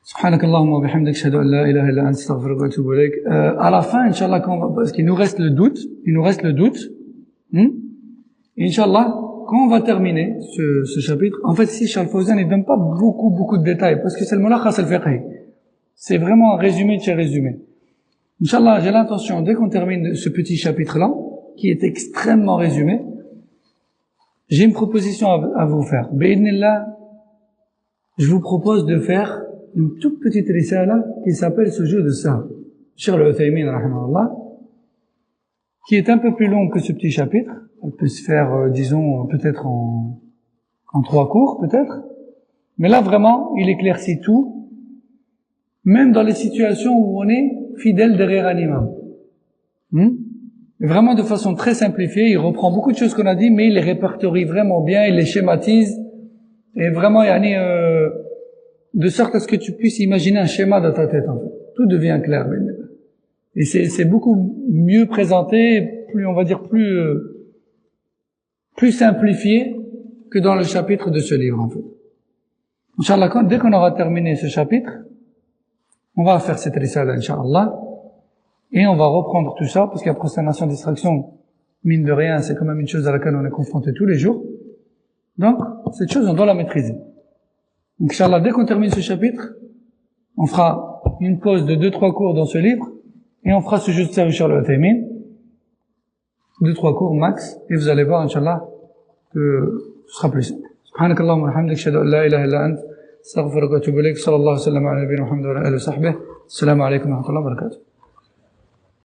سبحانك اللهم وبحمدك اشهد ان لا اله الا انت استغفرك واتوب اليك. À la fin, inchallah, parce qu'il nous reste le doute, Inch'Allah, quand on va terminer ce chapitre, en fait, si Cheikh Al-Fawzan ne donne pas beaucoup de détails, parce que c'est le mulakhas al-fiqhi. C'est vraiment un résumé de chez résumé. Inch'Allah, j'ai l'intention, dès qu'on termine ce petit chapitre-là, qui est extrêmement résumé, j'ai une proposition à vous faire. Bi'idhnillah, je vous propose de faire une toute petite risala qui s'appelle Sujoud as-Sahw. Cheikh Al-Uthaymin, rahimahullah, qui est un peu plus long que ce petit chapitre. Elle peut se faire, disons, peut-être en 3 cours, peut-être. Mais là, vraiment, il éclaircit tout, même dans les situations où on est fidèle derrière un imam. Vraiment de façon très simplifiée, il reprend beaucoup de choses qu'on a dit, mais il les répertorie vraiment bien, il les schématise, et vraiment, de sorte à ce que tu puisses imaginer un schéma dans ta tête, en fait. Tout devient clair. Et c'est beaucoup mieux présenté, plus, on va dire, plus simplifié que dans le chapitre de ce livre, en fait. Inch'Allah, dès qu'on aura terminé ce chapitre, on va faire cette risala, Inch'Allah. Et on va reprendre tout ça, parce qu'il y a prosternation, distraction, mine de rien, c'est quand même une chose à laquelle on est confronté tous les jours. Donc, cette chose, on doit la maîtriser. Donc, Inch'Allah, dès qu'on termine ce chapitre, on fera une pause de 2-3 cours dans ce livre, et on fera ce jeu de Cheikh Charles Uthaymin, 2-3 cours max, et vous allez voir, Inch'Allah, que ce sera plus simple. سبحانك اللهم وبحمدك اشهد ان لا اله الا انت استغفرك واتوب اليك صلى الله وسلم على نبينا محمد وعلى اله وصحبه السلام عليكم ورحمه الله وبركاته